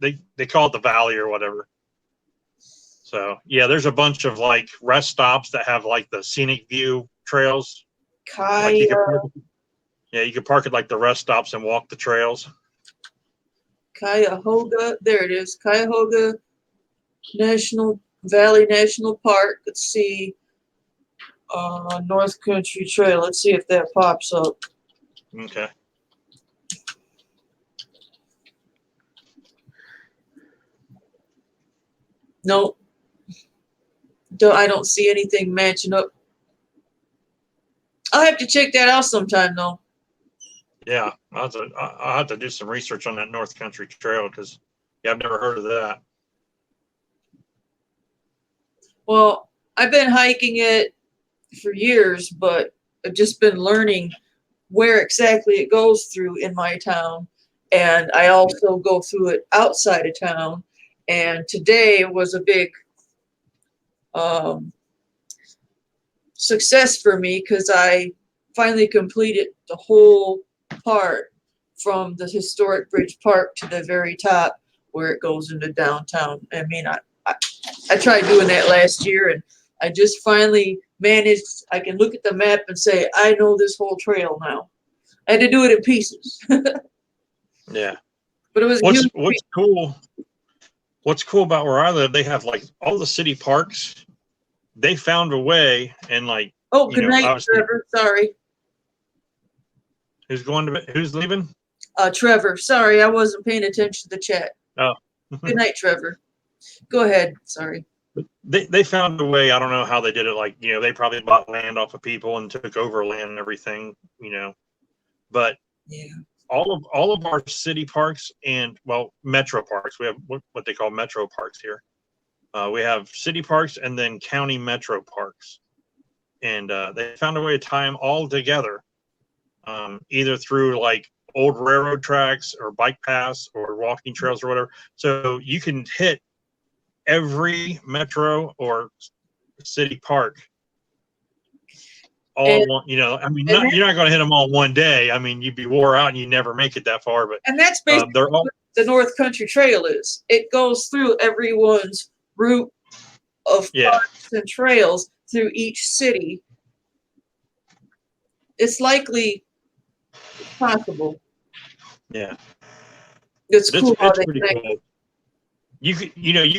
They call it the Valley or whatever. So yeah, there's a bunch of like rest stops that have like the scenic view trails. Like you could park at like the rest stops and walk the trails. Cuyahoga, there it is. Cuyahoga Valley National Park. Let's see. North Country Trail. Let's see if that pops up. Okay. Nope. I don't see anything matching up. I'll have to check that out sometime, though. Yeah, I'll have to do some research on that North Country Trail because I've never heard of that. Well, I've been hiking it for years, but I've just been learning where exactly it goes through in my town. And I also go through it outside of town. And today was a big success for me because I finally completed the whole part from the historic Bridge Park to the very top where it goes into downtown. I mean, I tried doing that last year, and I just finally managed. I can look at the map and say, I know this whole trail now. I had to do it in pieces. Yeah. But it was What's cool? What's cool about where I live? They have like all the city parks. They found a way, and like, oh, good night, Trevor. Sorry. Who's leaving? Trevor. Sorry, I wasn't paying attention to the chat. Oh. Good night, Trevor. Go ahead. Sorry. They found a way. I don't know how they did it. Like, they probably bought land off of people and took over land and everything, but yeah, all of our city parks and, well, metro parks, we have what they call metro parks here. We have city parks and then county metro parks. And they found a way to tie them all together, either through like old railroad tracks or bike paths or walking trails or whatever. So you can hit every metro or city park all in one. I mean, you're not going to hit them all one day. I mean, you'd be wore out and you never make it that far. But and that's basically what the North Country Trail is. It goes through everyone's route of parks and trails through each city. It's likely possible. Yeah, it's cool. It's pretty cool. You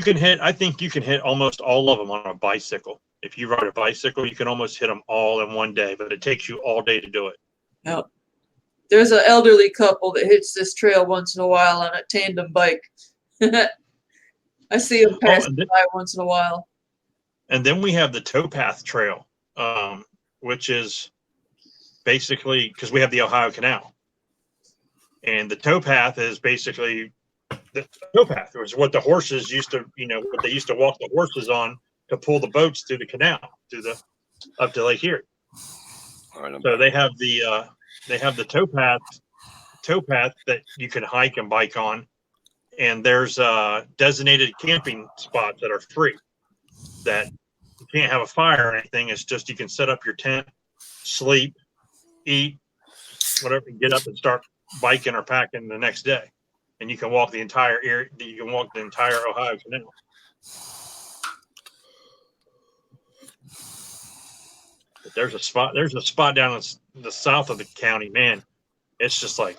can hit. I think you can hit almost all of them on a bicycle. If you ride a bicycle, you can almost hit them all in one day, but it takes you all day to do it. Yep. There's an elderly couple that hits this trail once in a while on a tandem bike. I see them passing by once in a while. And then we have the towpath trail, which is basically because we have the Ohio Canal, and the towpath is basically the towpath. It was what the horses used to, what they used to walk the horses on to pull the boats through the canal up to Lake Erie. So they have the towpath that you can hike and bike on, and there's designated camping spots that are free. That you can't have a fire or anything. It's just you can set up your tent, sleep, eat, whatever, and get up and start biking or packing the next day, and you can walk the entire area. You can walk the entire Ohio Canal. But there's a spot down in the south of the county. Man, it's just like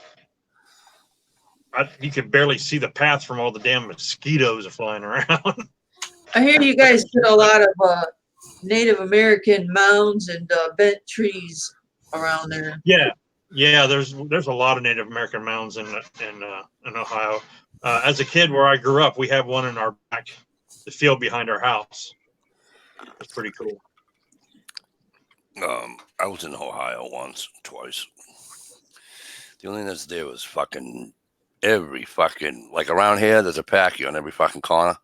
you can barely see the path from all the damn mosquitoes are flying around. I hear you guys get a lot of Native American mounds and bent trees around there. Yeah. There's a lot of Native American mounds in Ohio. As a kid, where I grew up, we have one in our the field behind our house. It's pretty cool. I was in Ohio twice. The only thing that's there was fucking every fucking, like around here, there's a Packy on every fucking corner.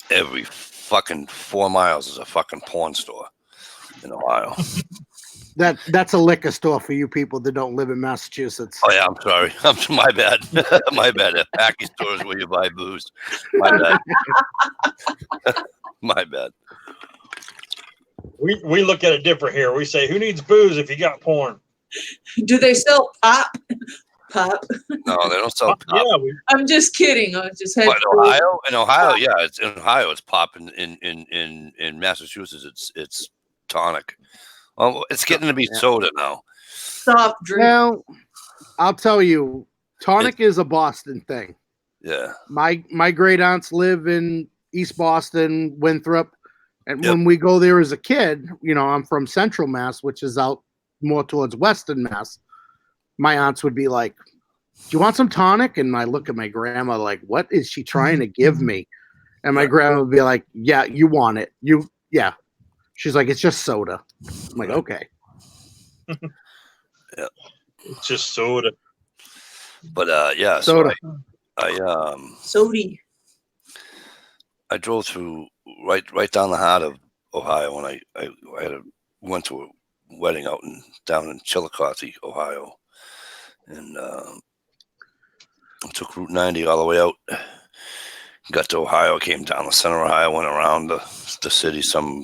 Every fucking 4 miles is a fucking porn store in Ohio. That's a liquor store for you people that don't live in Massachusetts. Oh yeah, I'm sorry. My bad. My bad. A Packy store is where you buy booze. My bad. My bad. We look at it different here. We say, who needs booze if you got porn? Do they sell pop? Pop? No, they don't sell pop. Yeah, I'm just kidding. I just had Ohio. In Ohio, yeah, it's in Ohio. It's pop. In Massachusetts, it's tonic. Well, it's getting to be soda now. Soft drink. Well, I'll tell you, tonic is a Boston thing. Yeah. My great aunts live in East Boston, Winthrop, and when we go there as a kid, I'm from Central Mass, which is out more towards Western Mass. My aunts would be like, "Do you want some tonic?" And I look at my grandma like, "What is she trying to give me?" And my grandma would be like, "Yeah, you want it. Yeah." She's like, "It's just soda." I'm like, "Okay." Yeah. It's just soda. But yeah, soda. So I Sody. I drove through right down the heart of Ohio when I went to a wedding down in Chillicothe, Ohio, and I took Route 90 all the way out. Got to Ohio, came down the center of Ohio, went around the city.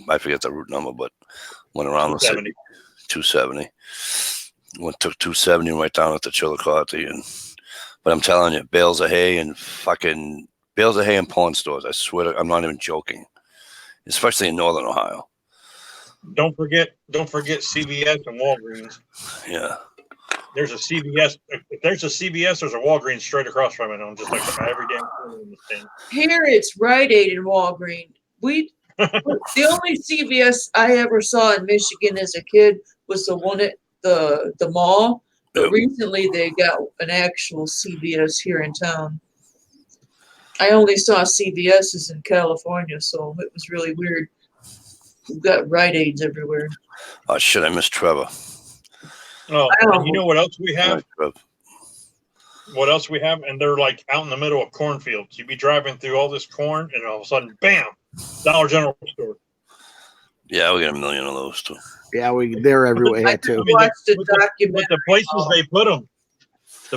I forget the route number, but went around the city. 270. Took 270 right down at the Chillicothe, but I'm telling you, bales of hay and porn stores. I swear, I'm not even joking. especially in northern Ohio. Don't forget CVS and Walgreens. Yeah. There's a CVS. If there's a CVS, there's a Walgreens straight across from it on just like every damn corner in this thing. Here it's Rite Aid and Walgreens. The only CVS I ever saw in Michigan as a kid was the one at the mall. But Yep. recently they got an actual CVS here in town. I only saw CVS's in California, so it was really weird. We've got Rite Aids everywhere. Oh shit! I missed Trevor. Oh, and you know what else we have? Trev. What else we have? And they're like out in the middle of cornfields. You'd be driving through all this corn, and all of a sudden, bam! Dollar General store. Yeah, we got a million of those too. Yeah, they're everywhere I too. watched a But documentary. the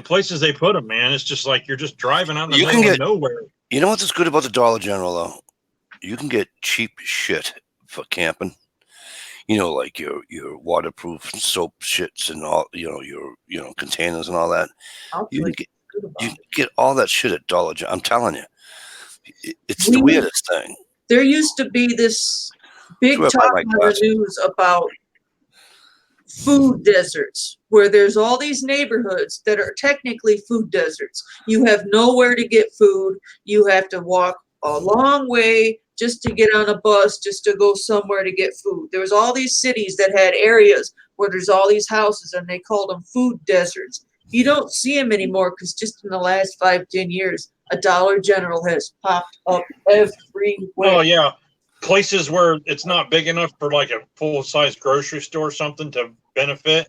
places they put them, man, it's just like you're just driving out in the You can middle of get- nowhere. You know what's good about the Dollar General though? You can get cheap shit for camping. You know, like your waterproof soap shits and all. Your containers and all that. You can get all that shit at Dollar General. I'm telling you, it's the weirdest thing. There used to be this big Swear by talk my on the glasses. news about food deserts, where there's all these neighborhoods that are technically food deserts. You have nowhere to get food. You have to walk a long way just to get on a bus, just to go somewhere to get food. There was all these cities that had areas where there's all these houses, and they called them food deserts. You don't see them anymore because just in the last 5-10 years, a Dollar General has popped up everywhere. Oh yeah, places where it's not big enough for like a full size grocery store or something to benefit.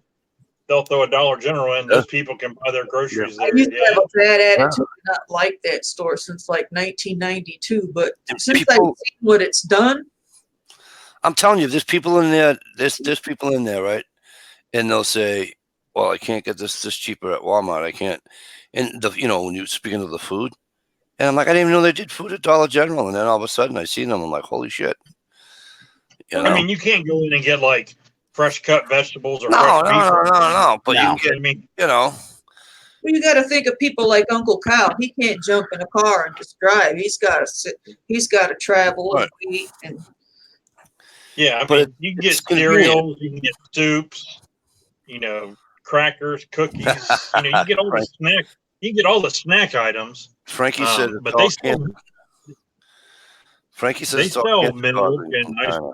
They'll throw a Dollar General in. Those people can buy their groceries I there. used to have Yeah. a bad attitude and not like that store since like 1992, but since I've People- seen what it's done, I'm telling you, there's people in there. There's people in there, right? And they'll say, "Well, I can't get this cheaper at Walmart. I can't." And when you speaking of the food, and I'm like, I didn't even know they did food at Dollar General. And then all of a sudden, I see them. I'm like, holy shit! I mean, you can't go in and get like fresh cut vegetables or no. fresh beef. But No. you can get, I mean, well, you got to think of people like Uncle Kyle. He can't jump in a car and just drive. He's got to sit. He's got to travel and wait. And yeah, I But mean, you can get it's convenient. cereals, you can get soups, crackers, cookies. You can get all the snack. You can get all the snack items. Frankie said, but they still, Frankie says they it's all sell cancer milk causing and from nice. China.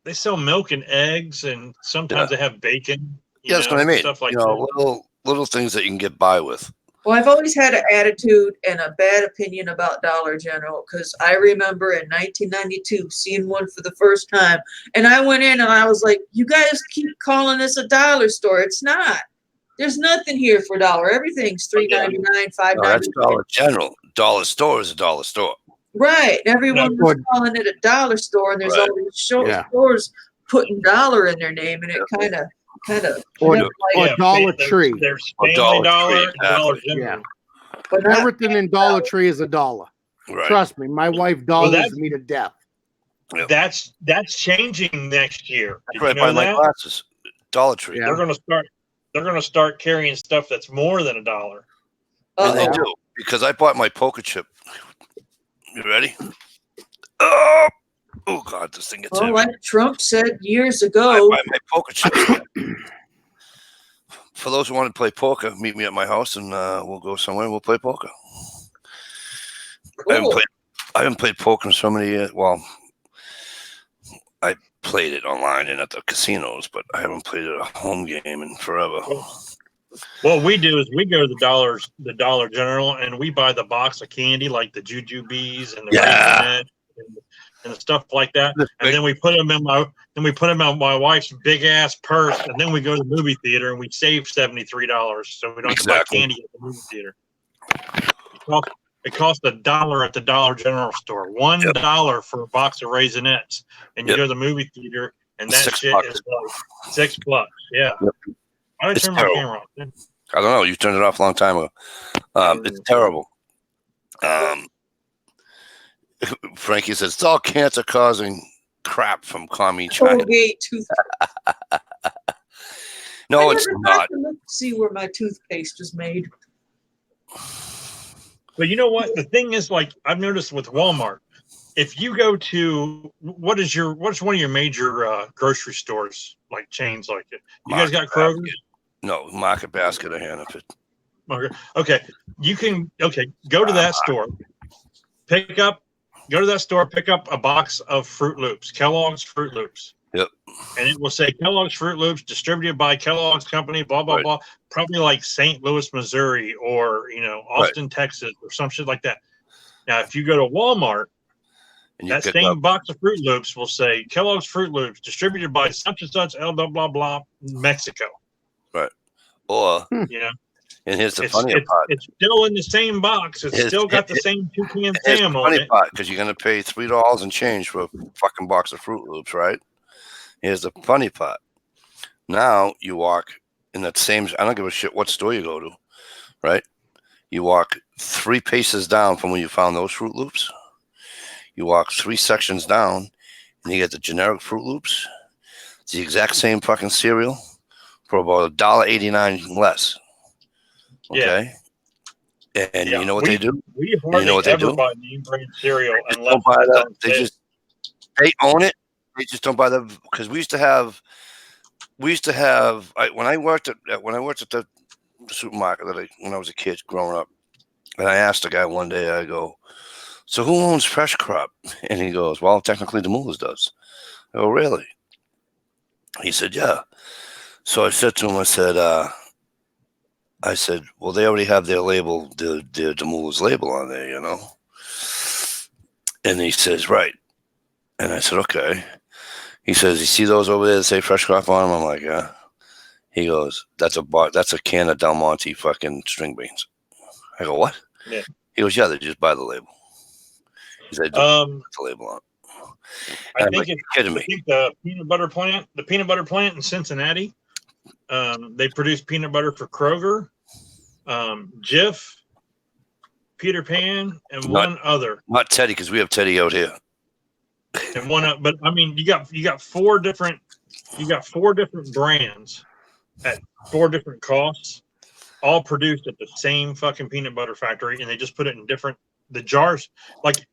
They sell milk and eggs, and sometimes they have bacon. Yeah, that's what I mean. Stuff like that. Little things that you can get by with. well, I've always had an attitude and a bad opinion about Dollar General because I remember in 1992 seeing one for the first time, and I went in and I was like, "You guys keep calling this a dollar store. It's not. There's nothing here for $1. Everything's $3.99, No, that's $5.99." Dollar General. Dollar store is a dollar store. Right. Everyone was calling it a dollar store, and there's Right. all these Yeah. stores putting dollar in their name, and it kind of. Or Yeah, Dollar there's- Tree. There's Or Family Dollar Dollar Tree, and Dollar exactly. General. But not, Everything in Dollar Tree is $1. Right. Trust me, my wife dollars that's- me to death. Yep. That's changing next year. Did you Right know by my that? glasses. Dollar Tree. Yeah. They're gonna start carrying stuff that's more than $1. And they uh-oh. do. Because I bought my poker chip. You ready? Oh God, this thing gets Well, heavy. like Trump said years I ago, buy my poker chips. For those who want to play poker, meet me at my house and we'll go somewhere and we'll play poker. cool. I haven't played poker in so many years. Well, I played it online and at the casinos, but I haven't played it a home game in forever. What we do is we go to the Dollar General, and we buy the box of candy like the Jujubes and the Yeah. Raisinette and stuff like that. And then we put them in my wife's big ass purse, and then we go to the movie theater and we save $73, so we don't have to buy Exactly. candy at the movie theater. It costs $1 at the Dollar General store. $1 for a box of Raisinets, and you Yep. go to the movie theater, and that $6. shit is like $6. Yeah. Yep. Why did I It's turn my terrible. camera off? I don't know. You turned it off a long time ago. It's terrible. Frankie says it's all cancer-causing crap from commie China. Colgate tooth. No, I it's never not. thought to look to see where my toothpaste is made. But you know what? The thing is, like, I've noticed with Walmart, if you go to what's one of your major grocery stores like chains like it? You guys got Kroger? No, Market Basket or Hannaford. Okay, go to that store, go to that store, pick up a box of Fruit Loops, Kellogg's Fruit Loops. Yep. And it will say Kellogg's Fruit Loops, distributed by Kellogg's Company, blah blah blah. Probably like St. Louis, Missouri, or Austin, Texas, or some shit like that. Now, if you go to Walmart, that same box of Fruit Loops will say Kellogg's Fruit Loops, distributed by such and such, blah blah blah, Mexico. Right. Or and here's the funny part. It's still in the same box. It's still got the same toucan Sam on it. Because you're gonna pay $3 and change for a fucking box of Fruit Loops, right? Here's the funny part. Now you walk in that same. I don't give a shit what store you go to, right? You walk 3 paces down from where you found those Fruit Loops. You walk 3 sections down, and you get the generic Fruit Loops. It's the exact same fucking cereal for about $1.89 less. Okay. Yeah. And you know what they do? We hardly ever buy name brand cereal unless they own it. They just don't buy them because we used to have. When I worked at the supermarket when I was a kid growing up, and I asked the guy one day, I go, "So who owns Fresh Crop?" And he goes, "Well, technically the Mullers does." I go, "Really?" He said, "Yeah." So I said to him, I said, "Well, they already have their label, the Mullers label on there, you know." And he says, "Right." And I said, "Okay." He says, "You see those over there that say Fresh Crop on them?" I'm like, "Yeah." He goes, "That's a can of Del Monte fucking string beans." I go, "What?" Yeah. He goes, "Yeah, they just buy the label." He said, "The label on." I think the peanut butter plant in Cincinnati, they produce peanut butter for Kroger, Jif, Peter Pan, and one other. Not Teddy, because we have Teddy out here. And but I mean, you got 4 different brands at 4 different costs, all produced at the same fucking peanut butter factory, and they just put it in the jars. Like,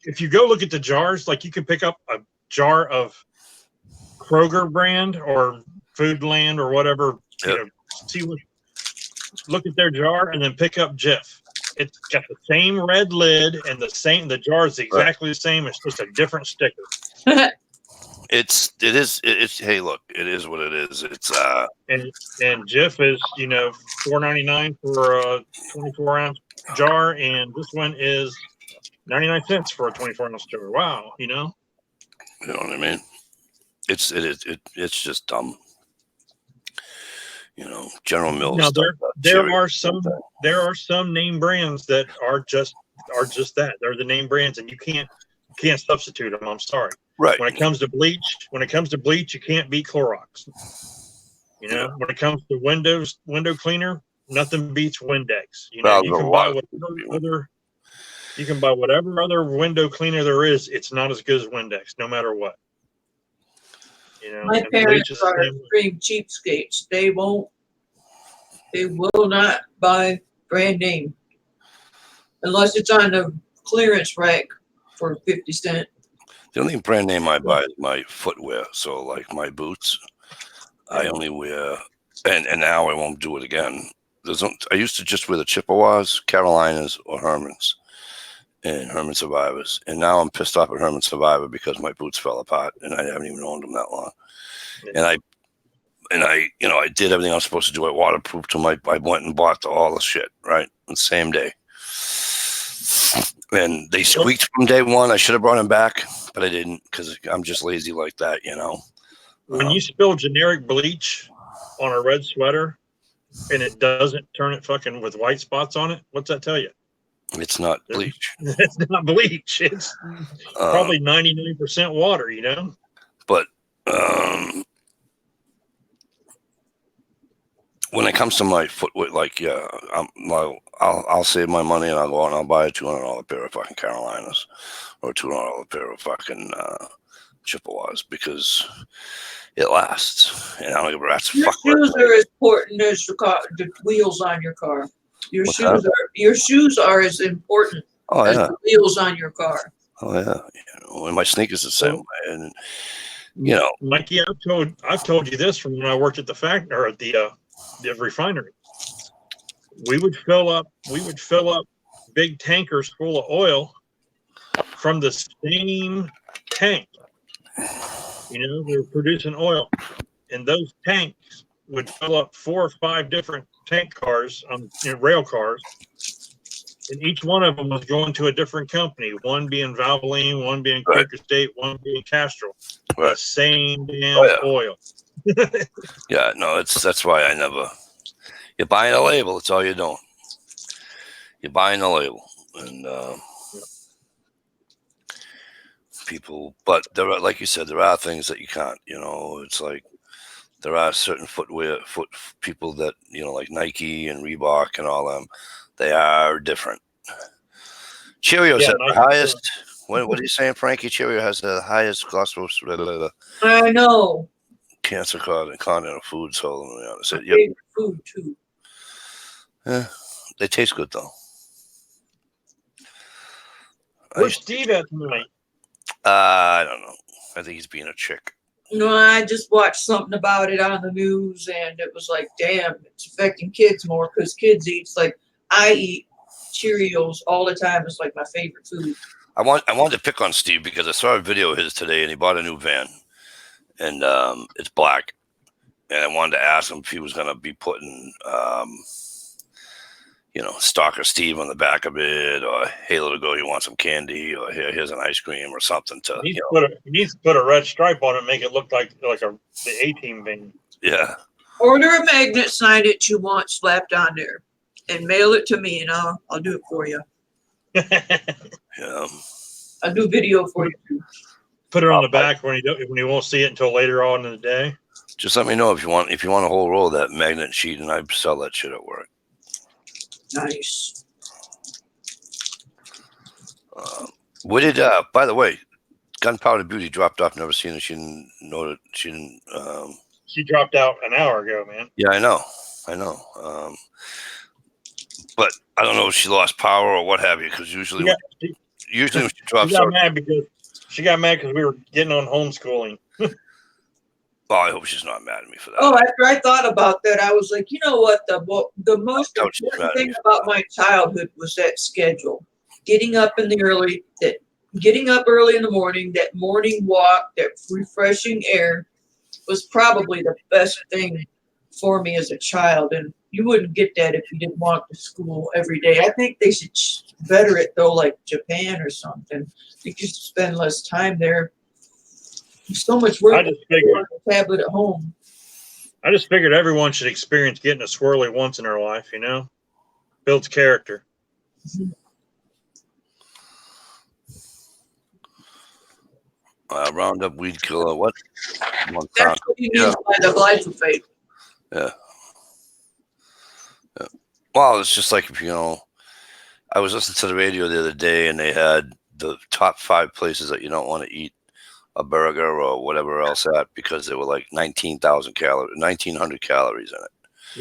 if you go look at the jars, like you can pick up a jar of Kroger brand or Foodland or whatever. Yep. Look at their jar and then pick up Jif. It's got the same red lid and the jar is exactly the same. It's just a different sticker. Hey, look, it is what it is. It's and Jif is $4.99 for a 24-ounce jar, and this one is 99 cents for a 24-ounce jar. Wow, you know what I mean? It's just dumb. General Mills. Now there are some name brands that are just that. They're the name brands, and you can't substitute them. I'm sorry. Right. When it comes to bleach, you can't beat Clorox. When it comes to window cleaner, nothing beats Windex. You can buy whatever other window cleaner there is. It's not as good as Windex, no matter what. My parents are extreme cheapskates. They will not buy brand name unless it's on the clearance rack for 50 cents. The only brand name I buy is my footwear. So like my boots, I only wear, and now I won't do it again. I used to just wear the Chippewas, Carolinas, or Hermans, and Herman Survivors. And now I'm pissed off at Herman Survivor because my boots fell apart, and I haven't even owned them that long. And I did everything I was supposed to do. I waterproofed them. I went and bought all the shit, right? The same day. And they squeaked from day one. I should have brought them back, but I didn't because I'm just lazy like that, When you spill generic bleach on a red sweater and it doesn't turn it fucking with white spots on it, what's that tell you? It's not bleach. It's not bleach. It's probably 99% water, But when it comes to my footwear, I'll save my money and I'll go out and I'll buy a $200 pair of fucking Carolinas or a $200 pair of fucking Chippewas because it lasts. And I don't give a rat's fuck. Your shoes are as important as the wheels on your car. Your shoes are as important as the wheels on your car. Oh yeah, and my sneakers the same way. And Mikey, I've told you this from when I worked at the factory or at the refinery. We would fill up big tankers full of oil from the same tank. They were producing oil, and those tanks would fill up 4 or 5 different tank cars, rail cars, and each one of them was going to a different company. One being Valvoline, one being Quaker State, one being Castrol. Right. The same damn oil. Yeah, no, that's why I never. You're buying a label. That's all you're doing. You're buying a label, and people. But there are, like you said, there are things that you can't. It's like there are certain foot people that like Nike and Reebok and all them. They are different. Cheerios have the highest. What are you saying, Frankie? Cheerio has the highest cholesterol. I know. Cancer content of food. So I said, yep. Food too. Yeah, they taste good though. Where's Steve at tonight? I don't know. I think he's being a chick. No, I just watched something about it on the news, and it was like, damn, it's affecting kids more because kids eat. Like I eat Cheerios all the time. It's like my favorite food. I wanted to pick on Steve because I saw a video of his today, and he bought a new van, and it's black. And I wanted to ask him if he was going to be putting, Stalker Steve on the back of it, or hey, little girl, you want some candy, or here's an ice cream or something. He needs to put a red stripe on it and make it look like the A-Team van. Yeah. Order a magnet, sign it you want slapped on there, and mail it to me, and I'll do it for you. Yeah. I'll do video for you too. Put it on the back when you won't see it until later on in the day. Just let me know if you want a whole roll of that magnet sheet, and I sell that shit at work. Nice. What did? By the way, Gunpowder Beauty dropped off. Never seen her. She didn't know that she didn't. She dropped out an hour ago, man. Yeah, I know. But I don't know if she lost power or what have you. Because usually when she drops, she got mad because we were getting on homeschooling. Oh, I hope she's not mad at me for that. Oh, after I thought about that, I was like, you know what? The most important thing about my childhood was that schedule. Getting up early in the morning, that morning walk, that refreshing air was probably the best thing for me as a child. And you wouldn't get that if you didn't walk to school every day. I think they should better it, though, like Japan or something. You could spend less time there. So much work on the tablet at home. I just figured everyone should experience getting a swirly once in their life, Builds character. Roundup weed killer. What? That's what you mean by the glyphosate. Yeah. Well, it's just like I was listening to the radio the other day, and they had the top 5 places that you don't want to eat a burger or whatever else at because they were like 1900 calories in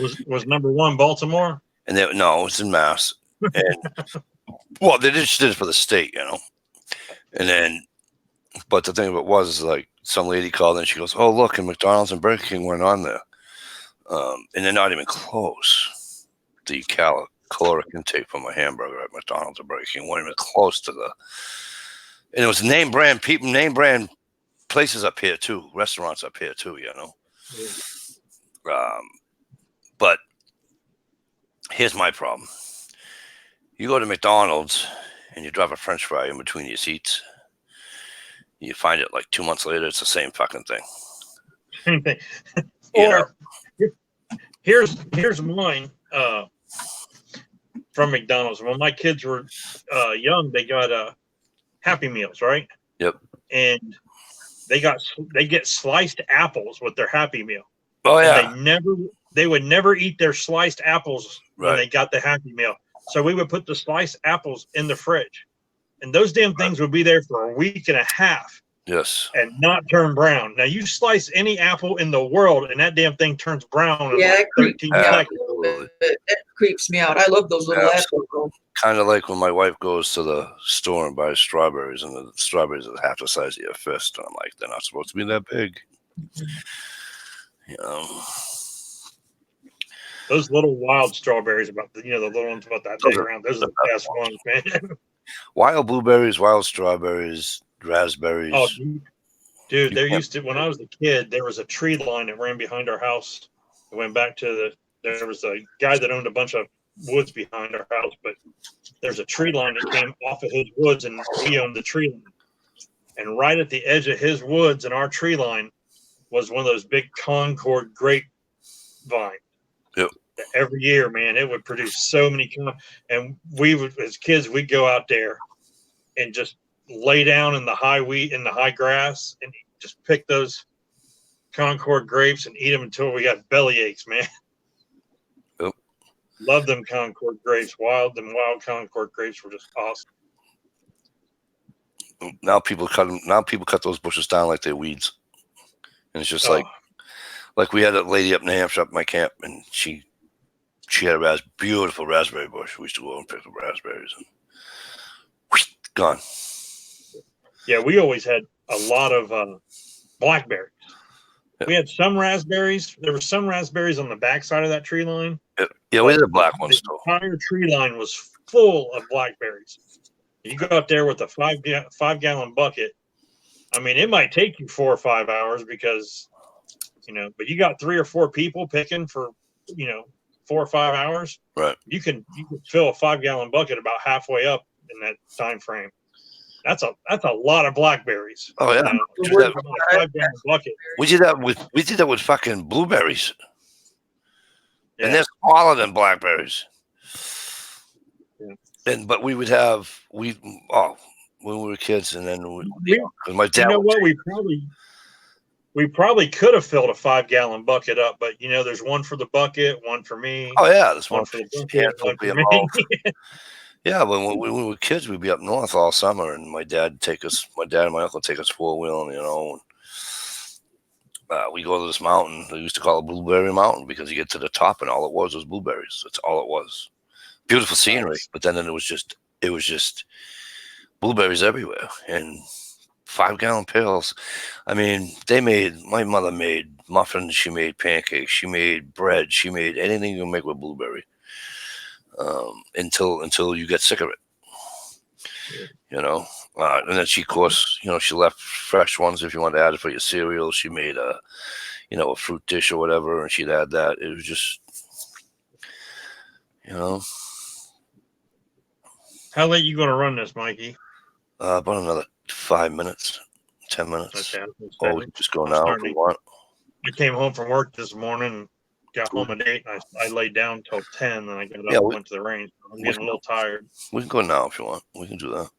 it. Was number 1 Baltimore? And no, it's in Mass. And well, they just did it for the state, And then, but the thing of it was like some lady called and she goes, "Oh, look, and McDonald's and Burger King weren't on there, and they're not even close. The caloric intake from a hamburger at McDonald's or Burger King weren't even close to the." And it was name brand places up here too, restaurants up here too, But here's my problem. You go to McDonald's and you drop a French fry in between your seats. You find it like 2 months later, it's the same fucking thing. Same thing. Or here's mine from McDonald's. When my kids were young, they got Happy Meals, right? Yep. And they get sliced apples with their Happy Meal. Oh yeah. And they would never eat their sliced apples when they got the Happy Meal. So we would put the sliced apples in the fridge, and those damn things would be there for a week and a half. Yes. And not turn brown. Now you slice any apple in the world, and that damn thing turns brown in like 13 seconds. That creeps me out. I love those little apples. kind of like when my wife goes to the store and buys strawberries, and the strawberries are half the size of your fist, and I'm like, they're not supposed to be that big. You know, Those little wild strawberries, about the little ones about that big around. Those are the best ones, man. wild blueberries, wild strawberries, raspberries. Oh, dude, there used to, when I was a kid, there was a tree line that ran behind our house. It went back to there was a guy that owned a bunch of woods behind our house, but there's a tree line that came off of his woods, and we owned the tree line. And right at the edge of his woods and our tree line was one of those big Concord grape vines. Yep. Every year, man, it would produce so many. And we would, as kids, we'd go out there and just lay down in the high wheat and the high grass and just pick those Concord grapes and eat them until we got belly aches, man. Yep. Love them Concord grapes. Wild Concord grapes were just awesome. Now people cut them. Now people cut those bushes down like they're weeds, and it's just like we had a lady up in New Hampshire up at my camp, and she had a beautiful raspberry bush. We used to go and pick the raspberries, and whoosh, gone. Yeah, we always had a lot of blackberries. Yep. We had some raspberries. There were some raspberries on the backside of that tree line. Yeah, we had a black one still. The entire tree line was full of blackberries. You go out there with a 5-gallon bucket. I mean, it might take you 4 or 5 hours because, but you got 3 or 4 people picking for, 4 or 5 hours. Right. You can fill a 5-gallon bucket about halfway up in that time frame. That's a lot of blackberries. Oh yeah. We did that with fucking blueberries. Yeah. And they're smaller than blackberries. Yeah. But we would have when we were kids, and then because my dad. You know what? We probably could have filled a 5-gallon bucket up, but there's one for the bucket, one for me. Oh yeah, there's one for the bucket, one for me. Yeah, when we were kids, we'd be up north all summer, and my dad and my uncle take us 4-wheeling, and we go to this mountain. They used to call it Blueberry Mountain because you get to the top, and all it was blueberries. That's all it was. Beautiful scenery, nice. But then it was just blueberries everywhere, and 5-gallon pails. I mean, my mother made muffins, she made pancakes, she made bread, she made anything you can make with blueberry. Until you get sick of it, and then she, of course, she left fresh ones if you wanted to add it for your cereal. She made a fruit dish or whatever, and she'd add that. It was just, How late you going to run this, Mikey? About another 5 minutes, 10 minutes. Okay, we can just go now if we want. I came home from work this morning. Got home at 8, and I laid down till 10, and I got up and went to the range. I'm getting a little tired. We can go now if you want. We can do that.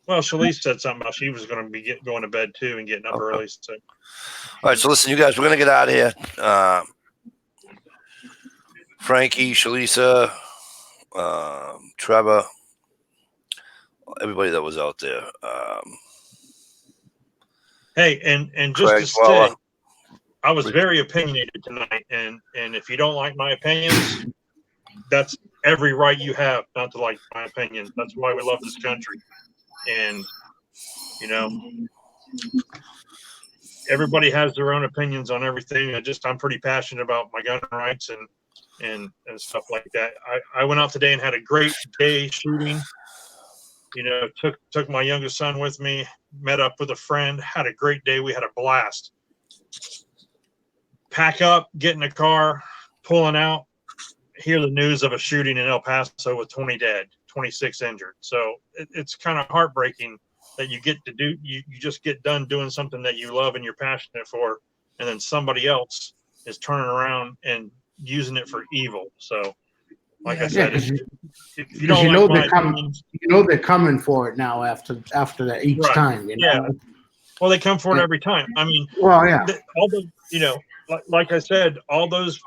Well, Shalise said something about she was going to be going to bed too and getting up early. So, all right. So listen, you guys, we're going to get out of here. Frankie, Shalisa, Trevor, everybody that was out there. Hey, and just Craig, to say, I was very opinionated tonight, and if you don't like my opinions, that's every right you have not to like my opinions. That's why we love this country. And, everybody has their own opinions on everything. I'm pretty passionate about my gun rights and stuff like that. I went out today and had a great day shooting. Took my youngest son with me, met up with a friend, had a great day. We had a blast. Pack up, get in the car, pulling out, hear the news of a shooting in El Paso with 20 dead, 26 injured. So it's kind of heartbreaking that you just get done doing something that you love and you're passionate for, and then somebody else is turning around and using it for evil. So, like I said, if you don't like my opinions, they're coming for it now after that each time. Yeah. Well, they come for it every time. I mean, like I said, all those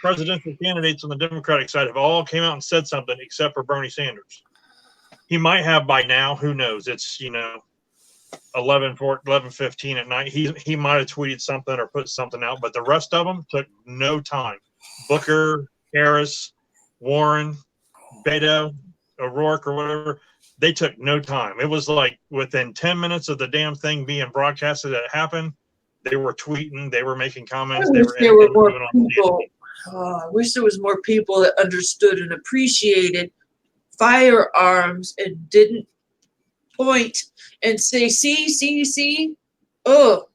presidential candidates on the Democratic side have all came out and said something except for Bernie Sanders. He might have by now. Who knows? It's 11:15 at night. He might have tweeted something or put something out, but the rest of them took no time. Booker, Harris, Warren, Beto, O'Rourke or whatever, they took no time. It was like within 10 minutes of the damn thing being broadcasted that happened, they were tweeting, they were making I comments, they wish were there were more interviewing on people. I wish there was more people that understood and appreciated firearms and didn't point and say, see. Oh,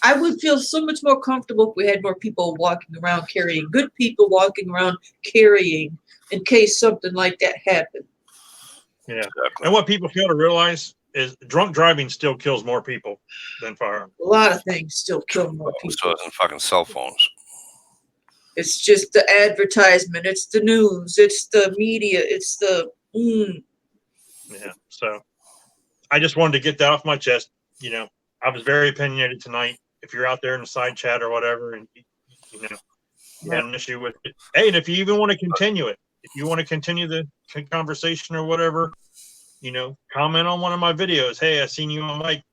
I would feel so much more comfortable if we had more people walking around carrying, good people walking around carrying in case something like that happened. Yeah. Exactly. And what people fail to realize is drunk driving still kills more people than firearms. A lot of things still kill more people. So it's fucking cell phones. It's just the advertisement. It's the news. It's the media. It's the. Yeah. So I just wanted to get that off my chest. You know, I was very opinionated tonight. If you're out there in the side chat or whatever, and you know, you had an issue with it. Hey, and if you even want to continue it, if you want to continue the conversation or whatever, you know, comment on one of my videos. Hey, I seen you on Mike,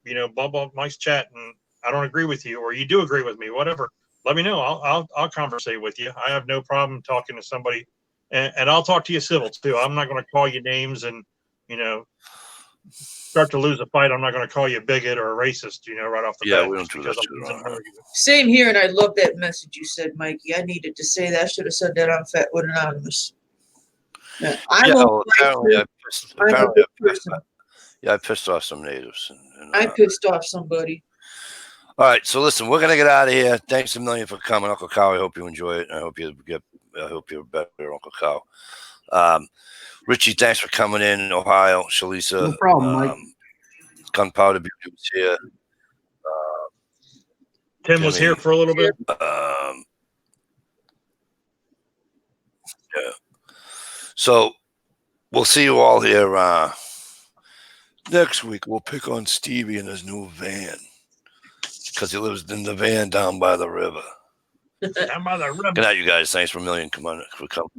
you know, blah blah Mike's chat, and I don't agree with you, or you do agree with me, whatever. Let me know. I'll conversate with you. I have no problem talking to somebody, and I'll talk to you civil too. I'm not going to call you names and, you know, start to lose a fight. I'm not going to call you a bigot or a racist, you know, right off the bat. We don't do that shit. Same here, and I love that message you said, Mikey. I needed to say that. I should have said that on Fatwood Anonymous. Yeah, I'm apparently, I'm a good person. I pissed off some natives. I pissed off somebody. All right, so listen, we're gonna get out of here. Thanks a million for coming, Uncle Cow. I hope you enjoy it. I hope you're better, Uncle Cow. Richie, thanks for coming in Ohio. Shalisa, No problem, Mike. Gunpowder Beauty was here. Tim was here for a little bit. Yeah. So we'll see you all here next week. We'll pick on Stevie in his new van because he lives in the van down by the river. Down by the river. Good night, you guys. Thanks for a million. Come on, for coming.